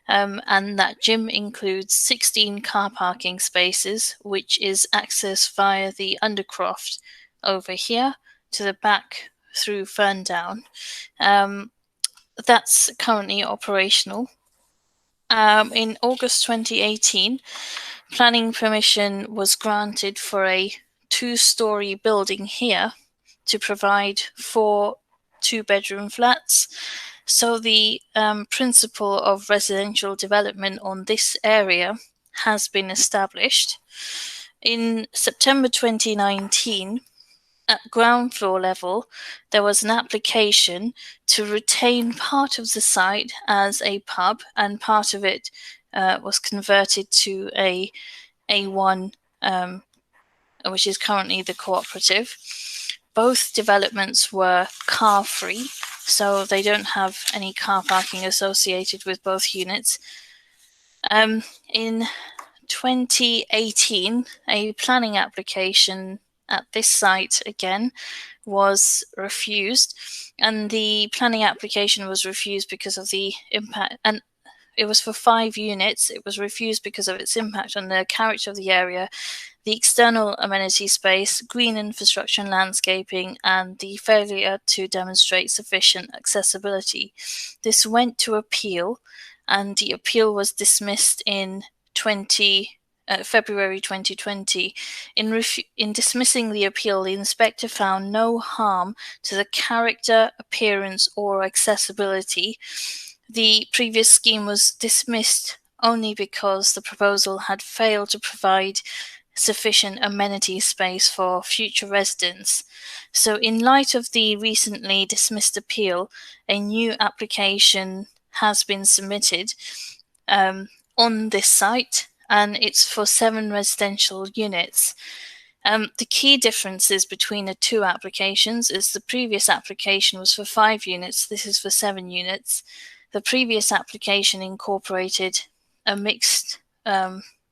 And that gym includes 16 car parking spaces, which is accessed via the undercroft over here to the back through Ferndown. That's currently operational. In August 2018, planning permission was granted for a 2-storey building here to provide 4 two-bedroom flats. So the principle of residential development on this area has been established. In September 2019, at ground floor level, there was an application to retain part of the site as a pub, and part of it was converted to a A1, which is currently the cooperative. Both developments were car-free, so they don't have any car parking associated with both units. In 2018, a planning application at this site again was refused, and the planning application was refused because of the impact, and it was for 5 units. It was refused because of its impact on the character of the area, the external amenity space, green infrastructure and landscaping, and the failure to demonstrate sufficient accessibility. This went to appeal, and the appeal was dismissed in February 2020. In dismissing the appeal, the inspector found no harm to the character, appearance, or accessibility. The previous scheme was dismissed only because the proposal had failed to provide sufficient amenity space for future residents. So in light of the recently dismissed appeal, a new application has been submitted on this site, and it's for 7 residential units. The key differences between the 2 applications is the previous application was for 5 units, this is for 7 units. The previous application incorporated a mixed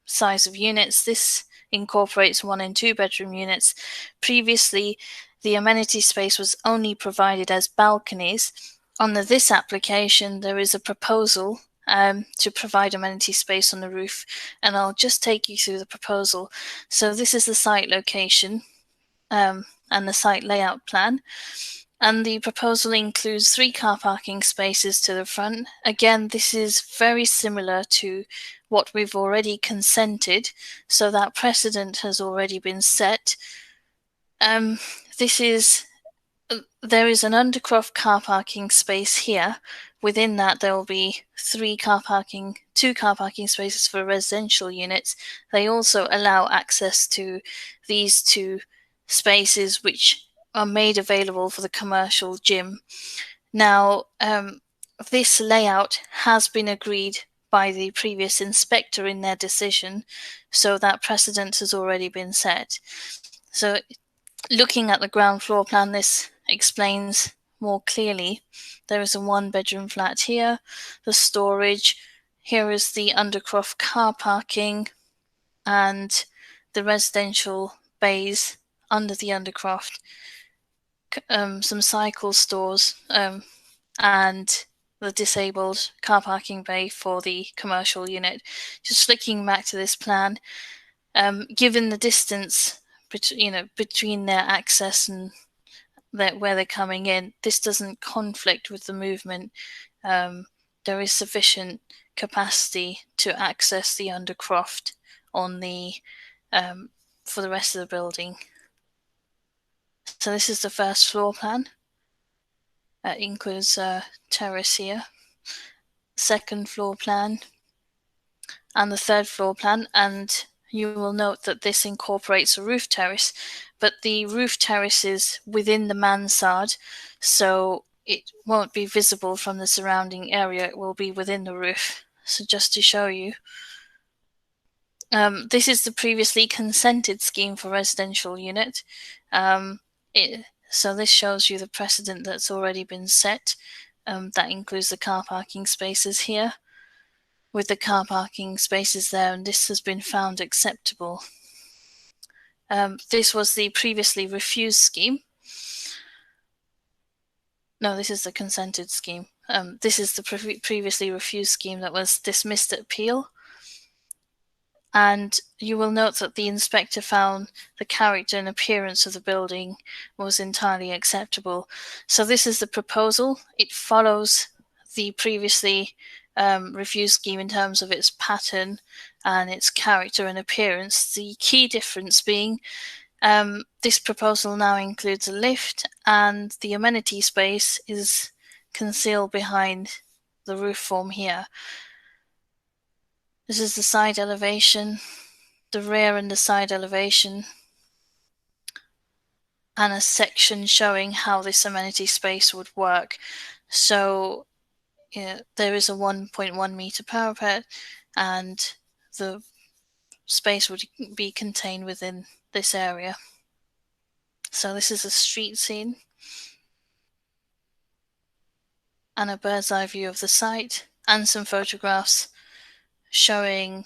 size of units. This incorporates 1 and 2 bedroom units. Previously, the amenity space was only provided as balconies. Under this application, there is a proposal to provide amenity space on the roof, and I'll just take you through the proposal. So this is the site location and the site layout plan. And the proposal includes 3 car parking spaces to the front. Again, this is very similar to what we've already consented, so that precedent has already been set. There is an undercroft car parking space here. Within that, there will be 2 car parking spaces for residential units. They also allow access to these 2 spaces, which are made available for the commercial gym. Now, this layout has been agreed by the previous inspector in their decision, so that precedent has already been set. So looking at the ground floor plan, this explains more clearly. There is a 1-bedroom flat here, the storage, here is the undercroft car parking, and the residential bays under the undercroft, some cycle stores, and the disabled car parking bay for the commercial unit. Just flicking back to this plan, given the distance between their access and where they're coming in, this doesn't conflict with the movement. There is sufficient capacity to access the undercroft on the for the rest of the building. So this is the first floor plan. It includes a terrace here, second floor plan, and the third floor plan. And you will note that this incorporates a roof terrace, but the roof terrace is within the mansard, so it won't be visible from the surrounding area. It will be within the roof. So just to show you, this is the previously consented scheme for residential unit. So this shows you the precedent that's already been set. That includes the car parking spaces here, with the car parking spaces there, and this has been found acceptable. This was the previously refused scheme. No, this is the consented scheme. This is the previously refused scheme that was dismissed at appeal. And you will note that the inspector found the character and appearance of the building was entirely acceptable. So this is the proposal. It follows the previously refused scheme in terms of its pattern and its character and appearance. The key difference being this proposal now includes a lift, and the amenity space is concealed behind the roof form here. This is the side elevation, the rear and the side elevation, and a section showing how this amenity space would work. So there is a 1.1 meter parapet, and the space would be contained within this area. So this is a street scene and a bird's eye view of the site, and some photographs showing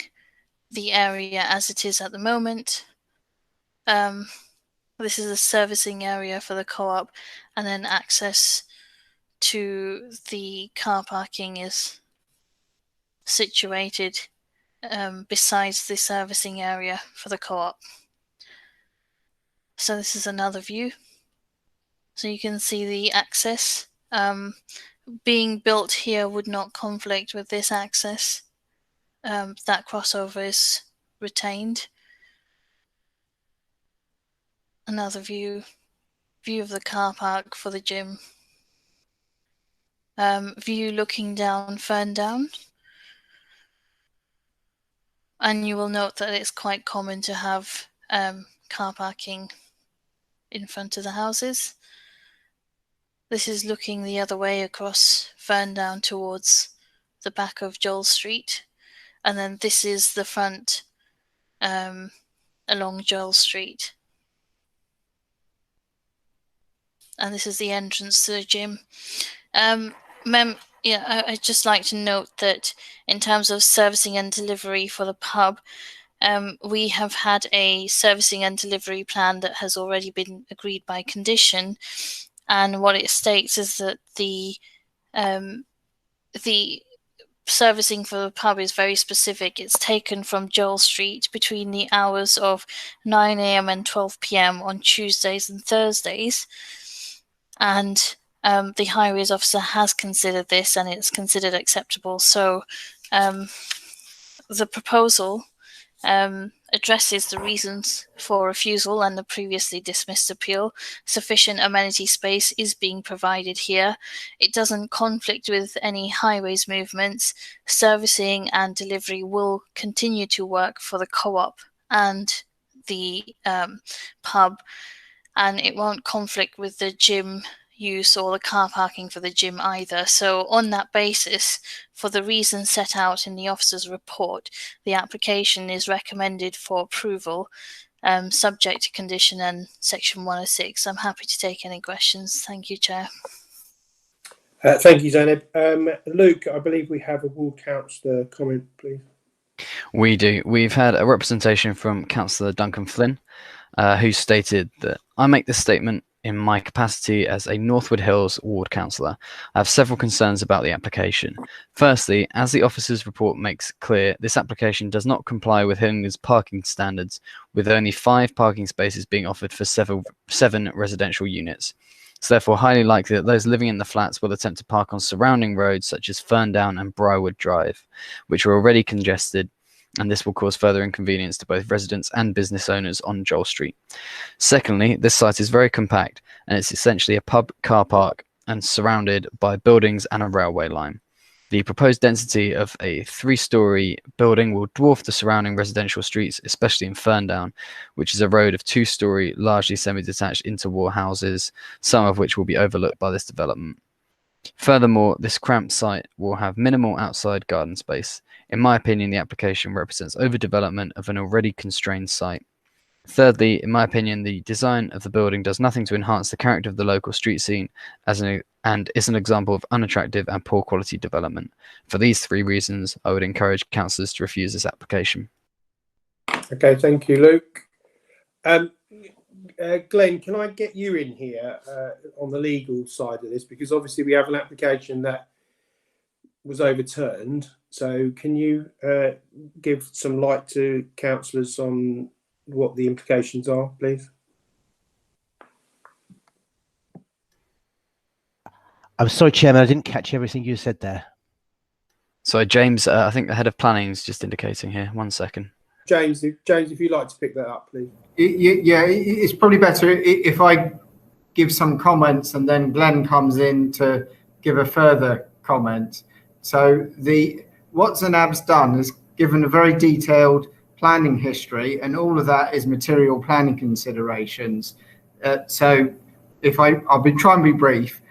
the area as it is at the moment. This is a servicing area for the co-op, and then access to the car parking is situated besides the servicing area for the co-op. So this is another view. So you can see the access. Being built here would not conflict with this access. That crossover is retained. Another view of the car park for the gym. View looking down Ferndown. And you will note that it's quite common to have car parking in front of the houses. This is looking the other way across Ferndown towards the back of Joel Street. And then this is the front along Joel Street. And this is the entrance to the gym. I'd just like to note that in terms of servicing and delivery for the pub, we have had a servicing and delivery plan that has already been agreed by condition. And what it states is that the servicing for the pub is very specific. It's taken from Joel Street between the hours of 9 a.m. and 12 p.m. on Tuesdays and Thursdays. And the highways officer has considered this and it's considered acceptable. So the proposal addresses the reasons for refusal and the previously dismissed appeal. Sufficient amenity space is being provided here. It doesn't conflict with any highways movements. Servicing and delivery will continue to work for the co-op and the pub, and it won't conflict with the gym use or the car parking for the gym either. So on that basis, for the reasons set out in the officer's report, the application is recommended for approval, subject to condition and section 106. I'm happy to take any questions. Thank you, Chair. Thank you, Zainab. Luke, I believe we have a ward councillor comment, please. We do. We've had a representation from Councillor Duncan Flynn, who stated that I make this statement in my capacity as a Northwood Hills ward councillor. I have several concerns about the application. Firstly, as the officer's report makes clear, this application does not comply with Hillingdon's parking standards, with only 5 parking spaces being offered for 7 residential units. It's therefore highly likely that those living in the flats will attempt to park on surrounding roads such as Ferndown and Briarwood Drive, which are already congested, and this will cause further inconvenience to both residents and business owners on Joel Street. Secondly, this site is very compact and it's essentially a pub car park and surrounded by buildings and a railway line. The proposed density of a 3-storey building will dwarf the surrounding residential streets, especially in Ferndown, which is a road of 2-storey, largely semi-detached interwar houses, some of which will be overlooked by this development. Furthermore, this cramped site will have minimal outside garden space. In my opinion, the application represents overdevelopment of an already constrained site. Thirdly, in my opinion, the design of the building does nothing to enhance the character of the local street scene and is an example of unattractive and poor quality development. For these 3 reasons, I would encourage councillors to refuse this application. Okay, thank you, Luke. Glenn, can I get you in here on the legal side of this? Because obviously we have an application that was overturned. So can you give some light to councillors on what the implications are, please? I'm sorry, Chairman, I didn't catch everything you said there. So James, I think the head of planning is just indicating here. 1 second. James, if you'd like to pick that up, please. Yeah, it's probably better if I give some comments and then Glenn comes in to give a further comment. So what Zainab's done is given a very detailed planning history, and all of that is material planning considerations. So I'll try and be brief.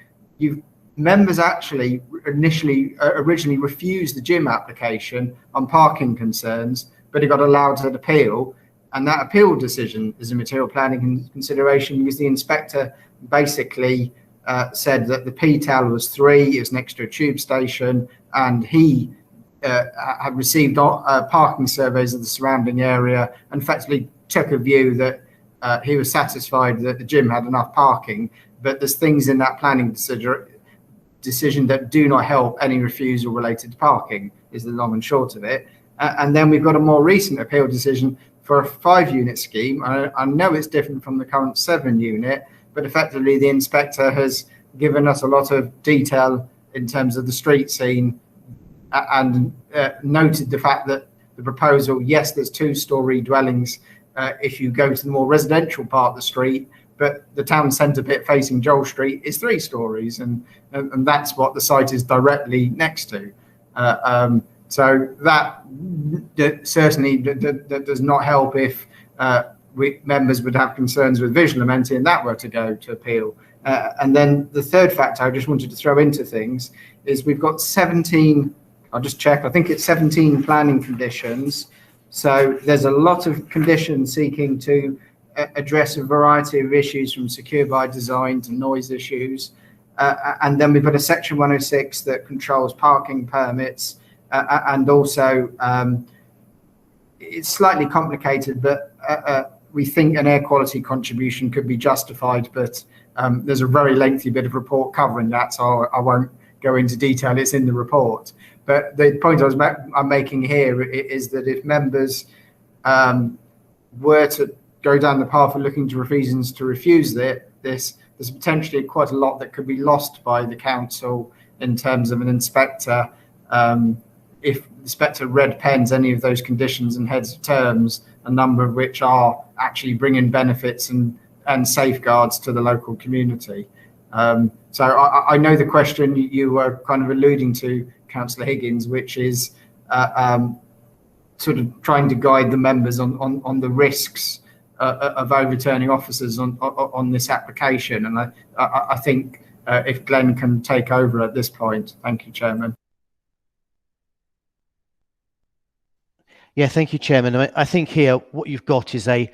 Members actually originally refused the gym application on parking concerns, but it got allowed an appeal, and that appeal decision is a material planning consideration because the inspector basically said that the PTAL was 3, it was next to a tube station, and he had received parking surveys of the surrounding area and effectively took a view that he was satisfied that the gym had enough parking, but there's things in that planning decision that do not help any refusal related to parking, is the long and short of it. And then we've got a more recent appeal decision for a 5-unit scheme. I know it's different from the current 7-unit, but effectively the inspector has given us a lot of detail in terms of the street scene and noted the fact that the proposal, yes, there's 2-storey dwellings if you go to the more residential part of the street, but the town centre bit facing Joel Street is 3 stories, and that's what the site is directly next to. So that certainly that does not help if members would have concerns with visual amenity and that were to go to appeal. And then the third factor I just wanted to throw into things is we've got 17, I'll just check, I think it's 17 planning conditions. So there's a lot of conditions seeking to address a variety of issues from secure by design to noise issues. And then we've got a section 106 that controls parking permits. And also it's slightly complicated, but we think an air quality contribution could be justified, but there's a very lengthy bit of report covering that, so I won't go into detail. It's in the report. But the point I'm making here is that if members were to go down the path of looking to reasons to refuse this, there's potentially quite a lot that could be lost by the council in terms of an inspector. If the inspector red pens any of those conditions and heads of terms, a number of which are actually bringing benefits and safeguards to the local community. So I know the question you were kind of alluding to, Councillor Higgins, which is sort of trying to guide the members on the risks of overturning officers on this application. And I think if Glenn can take over at this point. Thank you, Chairman. Yeah, thank you, Chairman. I think here what you've got is a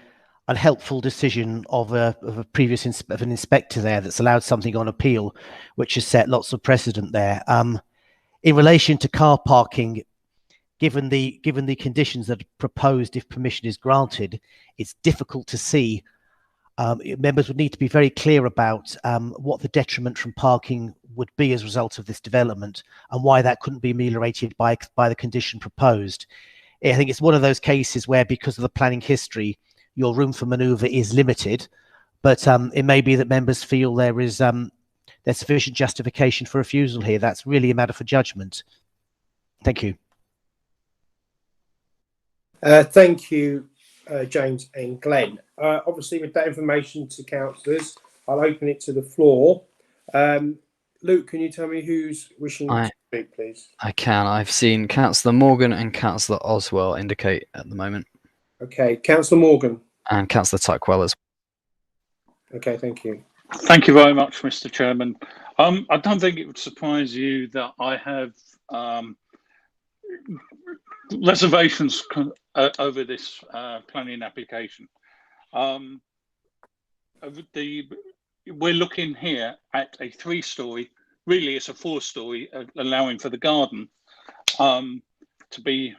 helpful decision of a previous of an inspector there that's allowed something on appeal, which has set lots of precedent there. In relation to car parking, given the conditions that are proposed if permission is granted, it's difficult to see. Members would need to be very clear about what the detriment from parking would be as a result of this development and why that couldn't be ameliorated by the condition proposed. I think it's one of those cases where, because of the planning history, your room for manoeuvre is limited, but it may be that members feel there's sufficient justification for refusal here. That's really a matter for judgment. Thank you. Thank you, James and Glenn. Obviously, with that information to councillors, I'll open it to the floor. Luke, can you tell me who's wishing to speak, please? I can. I've seen Councillor Morgan and Councillor Oswell indicate at the moment. Okay, Councillor Morgan. And Councillor Tuckwell as well. Okay, thank you. Thank you very much, Mr. Chairman. I don't think it would surprise you that I have reservations over this planning application. We're looking here at a 3-storey, really it's a 4-storey, allowing for the garden to be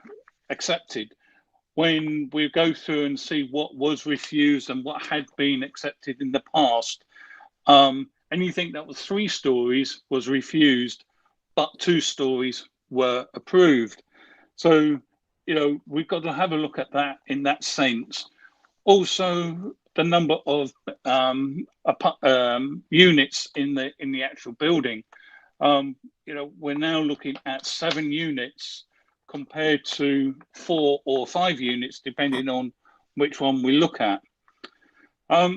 accepted. When we go through and see what was refused and what had been accepted in the past, anything that was 3 stories was refused, but 2 stories were approved. So, you know, we've got to have a look at that in that sense. Also, the number of units in the actual building. You know, we're now looking at 7 units compared to 4 or 5 units, depending on which one we look at. At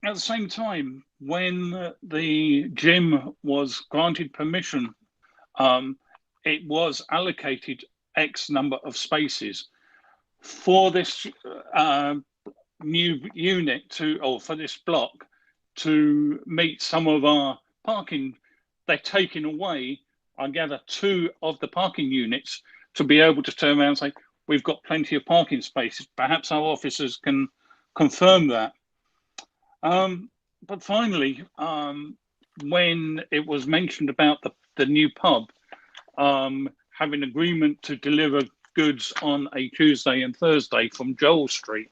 the same time, when the gym was granted permission, it was allocated X number of spaces for this new unit or for this block to meet some of our parking. They're taking away, I gather, 2 of the parking units to be able to turn around and say, we've got plenty of parking spaces. Perhaps our officers can confirm that. But finally, when it was mentioned about the new pub having agreement to deliver goods on a Tuesday and Thursday from Joel Street,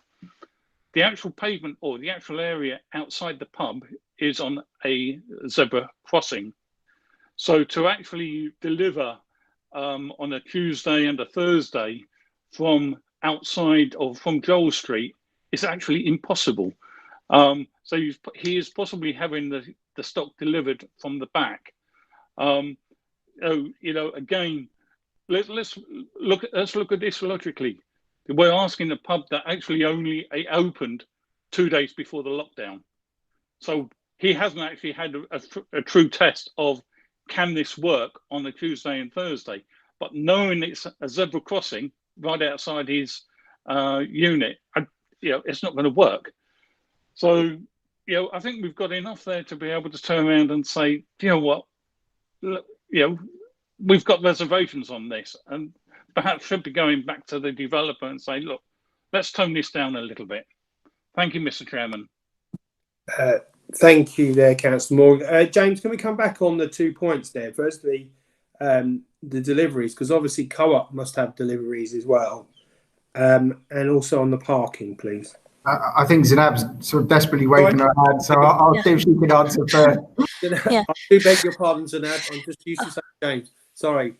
the actual pavement or the actual area outside the pub is on a zebra crossing. So to actually deliver on a Tuesday and a Thursday from outside or from Joel Street is actually impossible. So he is possibly having the stock delivered from the back. Again, let's look at this logically. We're asking a pub that actually only opened 2 days before the lockdown. So he hasn't actually had a true test of, can this work on a Tuesday and Thursday? But knowing it's a zebra crossing right outside his unit, it's not going to work. So, I think we've got enough there to be able to turn around and say, you know what, we've got reservations on this, and perhaps should be going back to the developer and say, look, let's tone this down a little bit. Thank you, Mr. Chairman. Thank you there, Councillor Morgan. James, can we come back on the 2 points there? Firstly, the deliveries, because obviously Co-op must have deliveries as well, and also on the parking, please. I think Zainab's sort of desperately waving her hand, so I'll see if she can answer first. I do beg your pardon, Zainab. I'm just used to saying James. Sorry.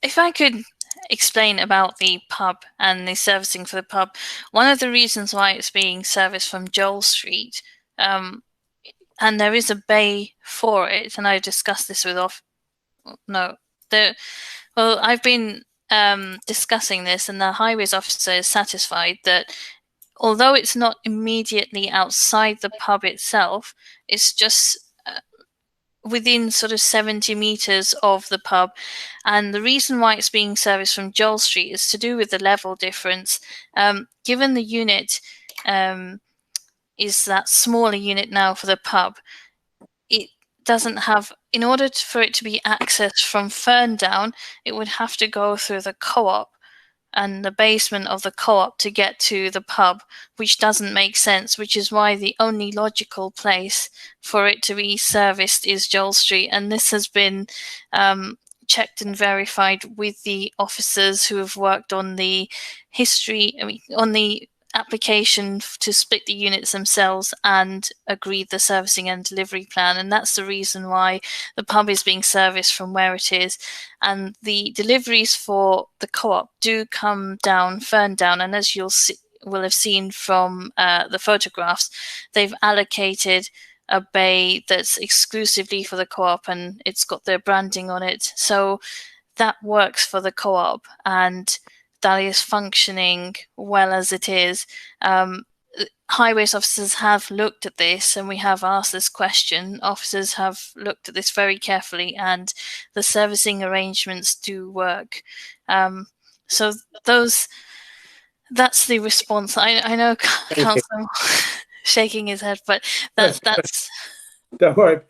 If I could explain about the pub and the servicing for the pub, one of the reasons why it's being serviced from Joel Street, and there is a bay for it, and I discussed this with I've been discussing this, and the highways officer is satisfied that although it's not immediately outside the pub itself, it's just within sort of 70 meters of the pub. And the reason why it's being serviced from Joel Street is to do with the level difference. Given the unit is that smaller unit now for the pub, it doesn't have, in order for it to be accessed from Ferndown, it would have to go through the Co-op and the basement of the Co-op to get to the pub, which doesn't make sense, which is why the only logical place for it to be serviced is Joel Street. And this has been checked and verified with the officers who have worked on the on the application to split the units themselves and agreed the servicing and delivery plan. And that's the reason why the pub is being serviced from where it is. And the deliveries for the Co-op do come down Ferndown, and as will have seen from the photographs, they've allocated a bay that's exclusively for the Co-op, and it's got their branding on it. So that works for the Co-op, and that is functioning well as it is. Highways officers have looked at this, and we have asked this question. Officers have looked at this very carefully, and the servicing arrangements do work. So that's the response. I know Councillor shaking his head, but that's. Don't worry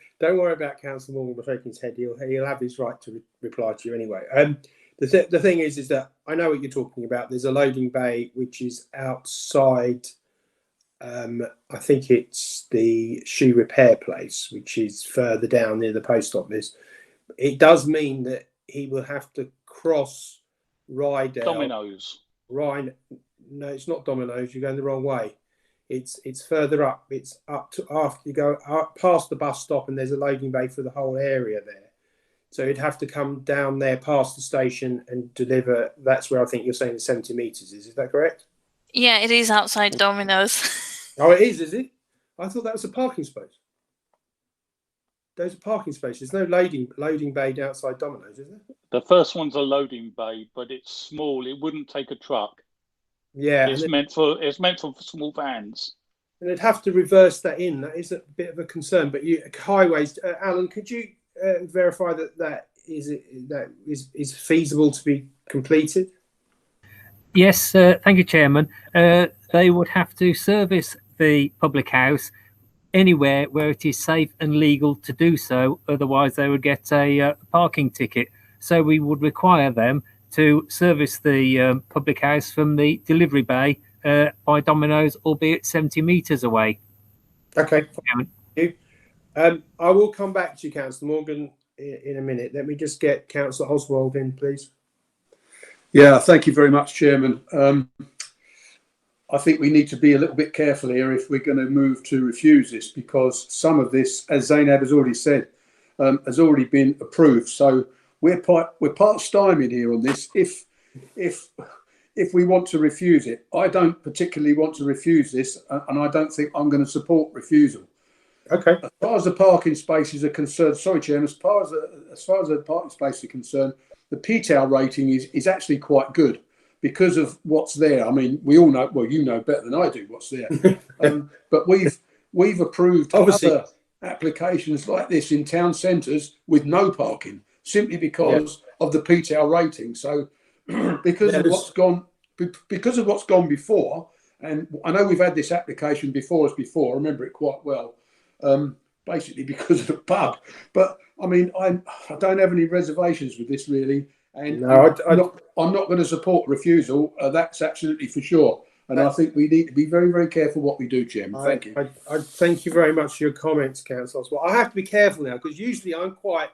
about Councillor Morgan shaking his head. He'll have his right to reply to you anyway. The thing is that I know what you're talking about. There's a loading bay which is outside. I think it's the shoe repair place, which is further down near the post office. It does mean that he will have to cross Rydell. Domino's. No, it's not Domino's. You're going the wrong way. It's further up. It's up to after you go up past the bus stop, and there's a loading bay for the whole area there. So you'd have to come down there past the station and deliver. That's where I think you're saying the 70 meters is. Is that correct? Yeah, it is outside Domino's. Oh, it is it? I thought that was a parking space. There's a parking space. There's no loading bay outside Domino's, is there? The first one's a loading bay, but it's small. It wouldn't take a truck. Yeah, it's meant for small vans. And they'd have to reverse that in. That is a bit of a concern. But highways, Alan, could you verify that is feasible to be completed? Yes, thank you, Chairman. They would have to service the public house anywhere where it is safe and legal to do so. Otherwise, they would get a parking ticket. So we would require them to service the public house from the delivery bay by Domino's, albeit 70 metres away. Okay, thank you. I will come back to you, Councillor Morgan, in a minute. Let me just get Councillor Oswald in, please. Yeah, thank you very much, Chairman. I think we need to be a little bit careful here if we're going to move to refuse this, because some of this, as Zainab has already said, has already been approved. So we're part stymied here on this. If we want to refuse it, I don't particularly want to refuse this, and I don't think I'm going to support refusal. Okay. As far as the parking spaces are concerned, sorry, Chairman, as far as the parking spaces are concerned, the PTAL rating is actually quite good because of what's there. I mean, we all know, well, you know better than I do what's there. But we've approved other applications like this in town centres with no parking simply because of the PTAL rating. So because of what's gone before, and I know we've had this application before us before, I remember it quite well, basically because of the pub. But I mean, I don't have any reservations with this really, and no, I'm not going to support refusal. That's absolutely for sure. And I think we need to be very, very careful what we do, Chairman. Thank you. I thank you very much for your comments, Councillor. Well, I have to be careful now because usually I'm quite,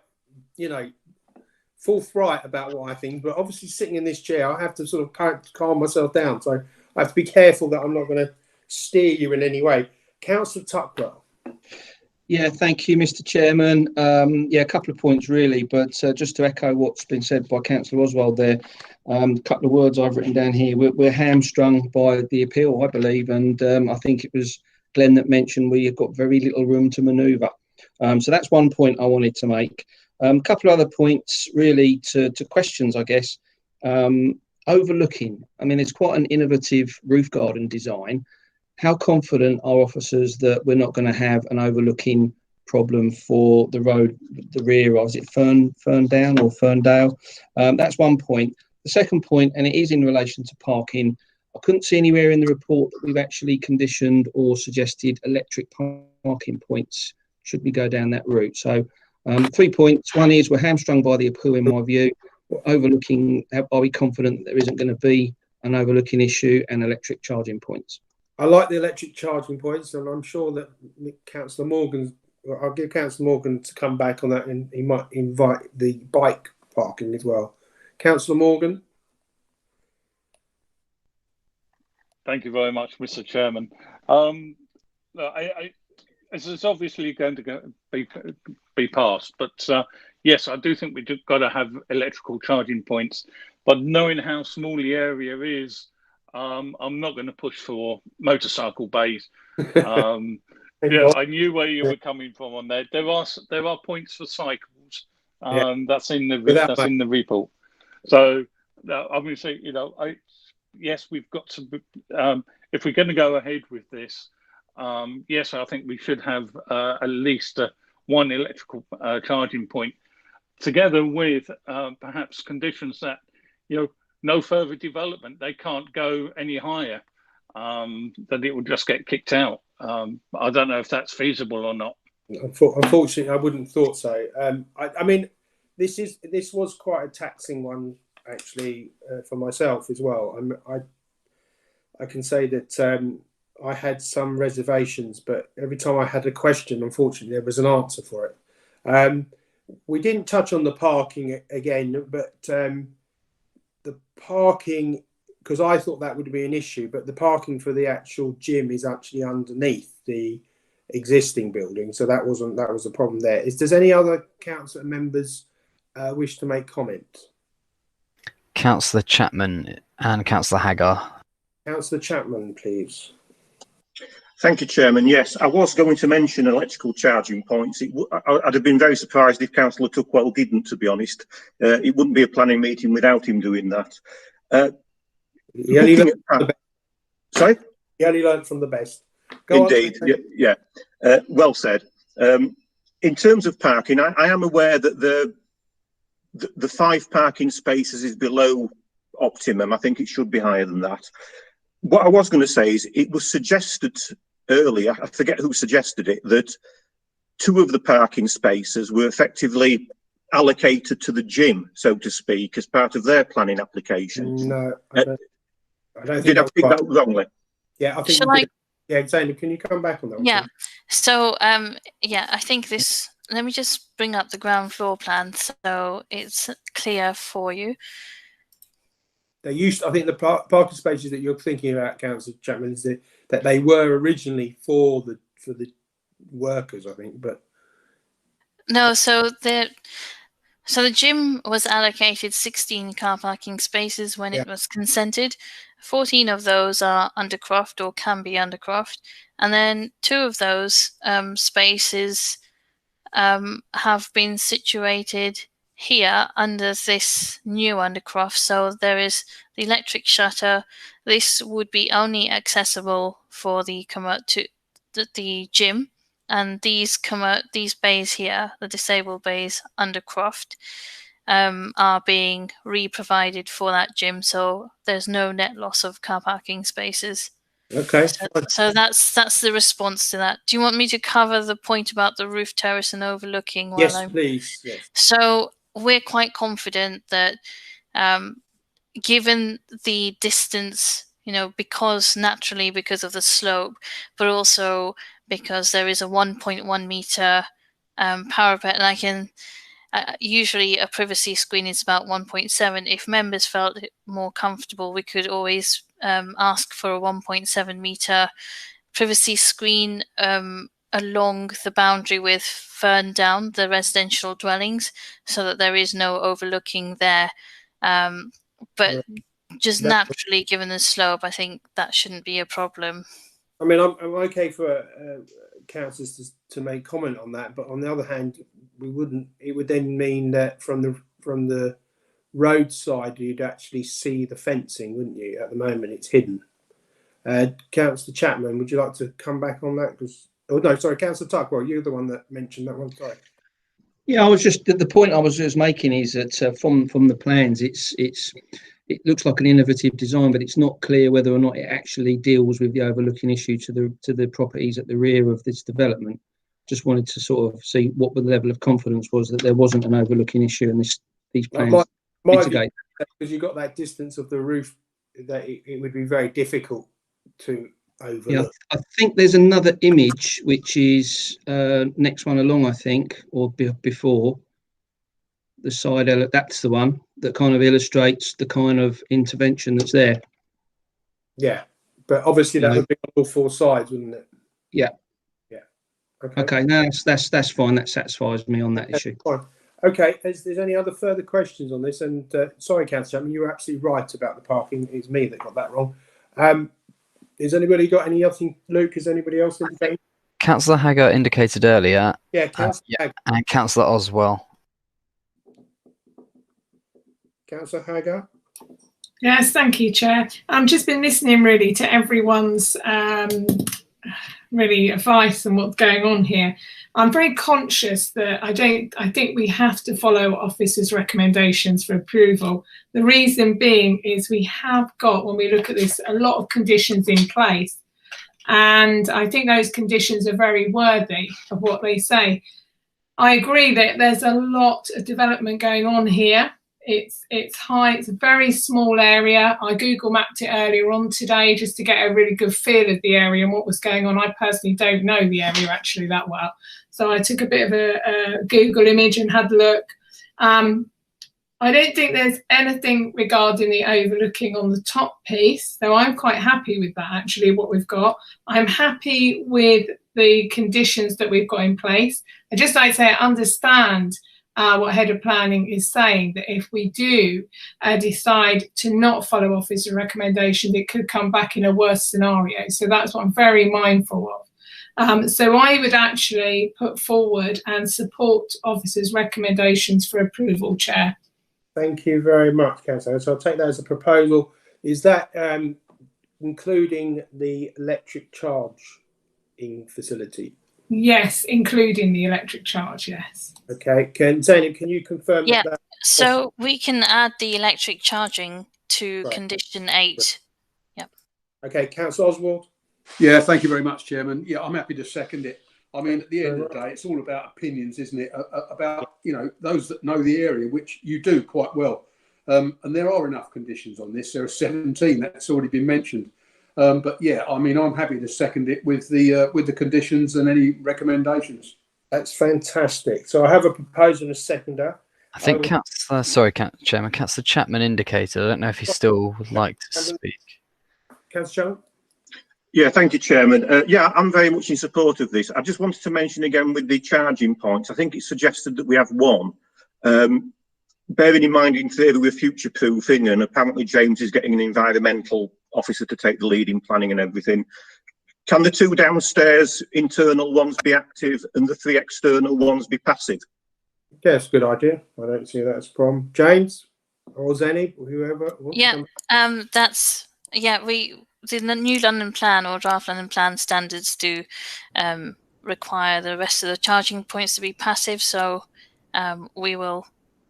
forthright about what I think, but obviously sitting in this chair, I have to sort of calm myself down. So I have to be careful that I'm not going to steer you in any way. Councillor Tuckwell. Yeah, thank you, Mr. Chairman. A couple of points really, but just to echo what's been said by Councillor Oswald there, a couple of words I've written down here. We're hamstrung by the appeal, I believe, and I think it was Glenn that mentioned we have got very little room to manoeuvre. So that's one point I wanted to make. A couple of other points really to questions, I guess. Overlooking, I mean, it's quite an innovative roof garden design. How confident are officers that we're not going to have an overlooking problem for the road, the rear, or is it Ferndown or Ferndale? That's one point. The second point, and it is in relation to parking, I couldn't see anywhere in the report that we've actually conditioned or suggested electric parking points should we go down that route. So 3 points. One is we're hamstrung by the appeal in my view. Overlooking, are we confident that there isn't going to be an overlooking issue and electric charging points? I like the electric charging points, and I'm sure that Councillor Morgan, I'll give Councillor Morgan to come back on that, and he might invite the bike parking as well. Councillor Morgan. Thank you very much, Mr. Chairman. It's obviously going to be passed, but yes, I do think we've got to have electrical charging points. But knowing how small the area is, I'm not going to push for motorcycle bays. I knew where you were coming from on that. There are points for cycles. That's in the report. So I'm going to say, yes, we've got to. If we're going to go ahead with this, yes, I think we should have at least one electrical charging point, together with perhaps conditions that no further development. They can't go any higher. That it will just get kicked out. I don't know if that's feasible or not. Unfortunately, I wouldn't have thought so. I mean, this was quite a taxing one actually for myself as well. I can say that I had some reservations, but every time I had a question, unfortunately, there was an answer for it. We didn't touch on the parking again, but the parking, because I thought that would be an issue, but the parking for the actual gym is actually underneath the existing building, so that was a problem there. Does any other council members wish to make comment? Councillor Chapman and Councillor Hagar. Councillor Chapman, please. Thank you, Chairman. Yes, I was going to mention electrical charging points. I'd have been very surprised if Councillor Tuckwell didn't, to be honest. It wouldn't be a planning meeting without him doing that. He only Sorry? He only learned from the best. Indeed, yeah. Well said. In terms of parking, I am aware that the 5 parking spaces is below optimum. I think it should be higher than that. What I was going to say is it was suggested earlier, I forget who suggested it, that 2 of the parking spaces were effectively allocated to the gym, so to speak, as part of their planning application. No, I don't think did I think that wrongly? Yeah, I think. Yeah, Zainab, can you come back on that one? Yeah. So I think this. Let me just bring up the ground floor plan so it's clear for you. I think the parking spaces that you're thinking about, Councillor Chapman, is that they were originally for the workers, I think, but No, so the gym was allocated 16 car parking spaces when it was consented. 14 of those are undercroft or can be undercroft, and then 2 of those spaces have been situated here under this new undercroft. So there is the electric shutter. This would be only accessible for the gym, and these bays here, the disabled bays under Croft, are being re-provided for that gym. So there's no net loss of car parking spaces. Okay. So that's the response to that. Do you want me to cover the point about the roof terrace and overlooking? Yes, please. Yes. So we're quite confident that, given the distance, because of the slope, but also because there is a 1.1 meter parapet, and I can usually a privacy screen is about 1.7. If members felt more comfortable, we could always ask for a 1.7 meter privacy screen along the boundary with Ferndown, the residential dwellings, so that there is no overlooking there. But just naturally, given the slope, I think that shouldn't be a problem. I mean, I'm okay for councillors to make comment on that, but on the other hand, we wouldn't. It would then mean that from the roadside, you'd actually see the fencing, wouldn't you? At the moment, it's hidden. Councillor Chapman, would you like to come back on that? Councillor Tuckwell, you're the one that mentioned that one. Sorry. Yeah, I was just the point I was just making is that from the plans, it looks like an innovative design, but it's not clear whether or not it actually deals with the overlooking issue to the properties at the rear of this development. Just wanted to sort of see what the level of confidence was that there wasn't an overlooking issue, and these plans mitigate. Because you've got that distance of the roof, that it would be very difficult to overlook. Yeah, I think there's another image which is next one along, I think, or before the side. That's the one that kind of illustrates the kind of intervention that's there. Yeah, but obviously that would be on all 4 sides, wouldn't it? Yeah. Yeah. Okay. No, that's fine. That satisfies me on that issue. Fine. Okay. Is there any other further questions on this? And sorry, Councillor Chapman, you were absolutely right about the parking. It's me that got that wrong. Has anybody got any other thing? Luke, has anybody else indicated? Councillor Hagger indicated earlier. Yeah, Councillor Hagger. And Councillor Oswell. Councillor Hagger. Yes, thank you, Chair. I've just been listening really to everyone's really advice and what's going on here. I'm very conscious that I think we have to follow officers' recommendations for approval. The reason being is we have got, when we look at this, a lot of conditions in place. And I think those conditions are very worthy of what they say. I agree that there's a lot of development going on here. It's high, it's a very small area. I Google mapped it earlier on today just to get a really good feel of the area and what was going on. I personally don't know the area actually that well. So I took a bit of a Google image and had a look. I don't think there's anything regarding the overlooking on the top piece. So I'm quite happy with that actually, what we've got. I'm happy with the conditions that we've got in place. I just like to say I understand what Head of Planning is saying, that if we do decide to not follow officer recommendations, it could come back in a worse scenario. So that's what I'm very mindful of. So I would actually put forward and support officers' recommendations for approval, Chair. Thank you very much, Councillor. So I'll take that as a proposal. Is that including the electric charging facility? Yes, including the electric charge, yes. Okay, Zainab, can you confirm Yeah, that? so we can add the electric charging to condition 8. Yep. Okay, Councillor Oswald. Yeah, thank you very much, Chairman. Yeah, I'm happy to second it. I mean, at the end of the day, it's all about opinions, isn't it? About, those that know the area, which you do quite well. And there are enough conditions on this. There are 17, that's already been mentioned. But yeah, I mean, I'm happy to second it with the conditions and any recommendations. That's fantastic. So I have a proposer and a seconder. I think Chairman, Councillor Chapman indicated. I don't know if he still would like to speak. Councillor Chapman? Yeah, thank you, Chairman. Yeah, I'm very much in support of this. I just wanted to mention again with the charging points, I think it's suggested that we have one. Bearing in mind, in theory, we're future-proofing, and apparently James is getting an environmental officer to take the lead in planning and everything. Can the 2 downstairs internal ones be active and the 3 external ones be passive? Yeah, that's a good idea. I don't see that as a problem. James or Zenny, or whoever. Yeah, that's the new London plan or draft London plan standards do require the rest of the charging points to be passive, so we will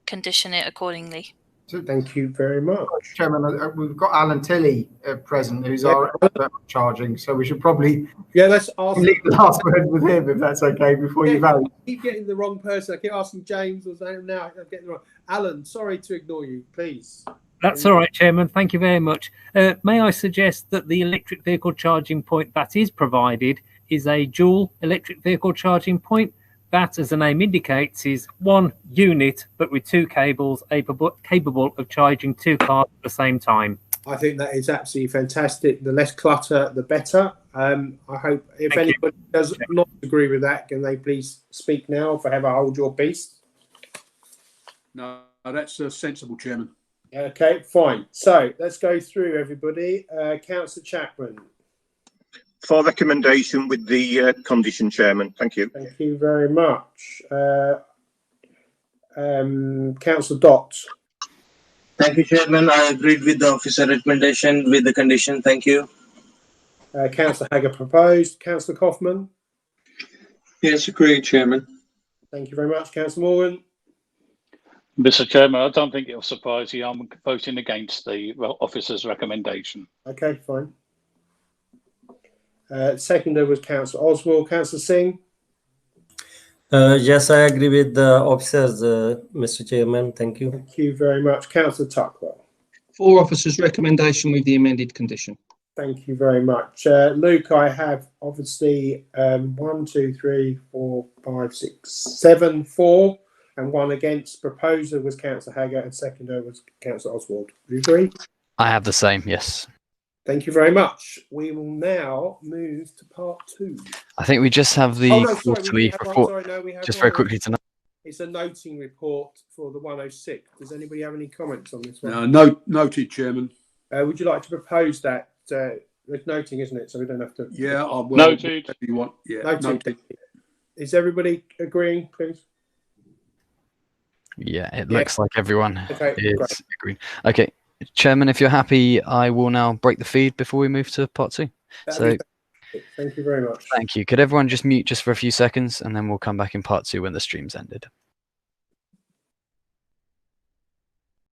condition it accordingly. Thank you very much, Chairman. We've got Alan Tilley present, who's our expert on charging, so we should probably let's ask leave the last word with him, if that's okay, before you vote. I keep getting the wrong person. I keep asking James or something. Now I'm getting the wrong. Alan, sorry to ignore you, please. That's all right, Chairman. Thank you very much. May I suggest that the electric vehicle charging point that is provided is a dual electric vehicle charging point. That, as the name indicates, is 1 unit, but with 2 cables capable of charging 2 cars at the same time. I think that is absolutely fantastic. The less clutter, the better. I hope if anybody does not agree with that, can they please speak now? If I have a hold your peace. No, that's sensible, Chairman. Okay, fine. So let's go through everybody. Councillor Chapman. For recommendation with the condition, Chairman. Thank you. Thank you very much. Councillor Dott. Thank you, Chairman. I agreed with the officer recommendation with the condition. Thank you. Councillor Hagger proposed. Councillor Kaufman. Yes, agreed, Chairman. Thank you very much. Councillor Morgan. Mr. Chairman, I don't think it'll surprise you. I'm voting against the officer's recommendation. Okay, fine. Seconder was Councillor Oswald. Councillor Singh. Yes, I agree with the officers, Mr. Chairman. Thank you. Thank you very much. Councillor Tuckwell. For officers' recommendation with the amended condition. Thank you very much. Luke, I have obviously 1, 2, 3, 4, 5, 6, 7 for, and 1 against. Proposer was Councillor Hagger and seconder was Councillor Oswald. Do you agree? I have the same, yes. Thank you very much. We will now move to part 2. I think we just have the quarterly report. Just very quickly tonight. It's a noting report for the 106. Does anybody have any comments on this one? Noted, Chairman. Would you like to propose that? It's noting, isn't it? So we don't have to. Yeah, I will. Noted. If you want. Yeah, noted. Is everybody agreeing, please? Yeah, it looks like everyone is agreeing. Okay, Chairman, if you're happy, I will now break the feed before we move to part 2. So, thank you very much. Thank you. Could everyone just mute just for a few seconds, and then we'll come back in part 2 when the stream's ended.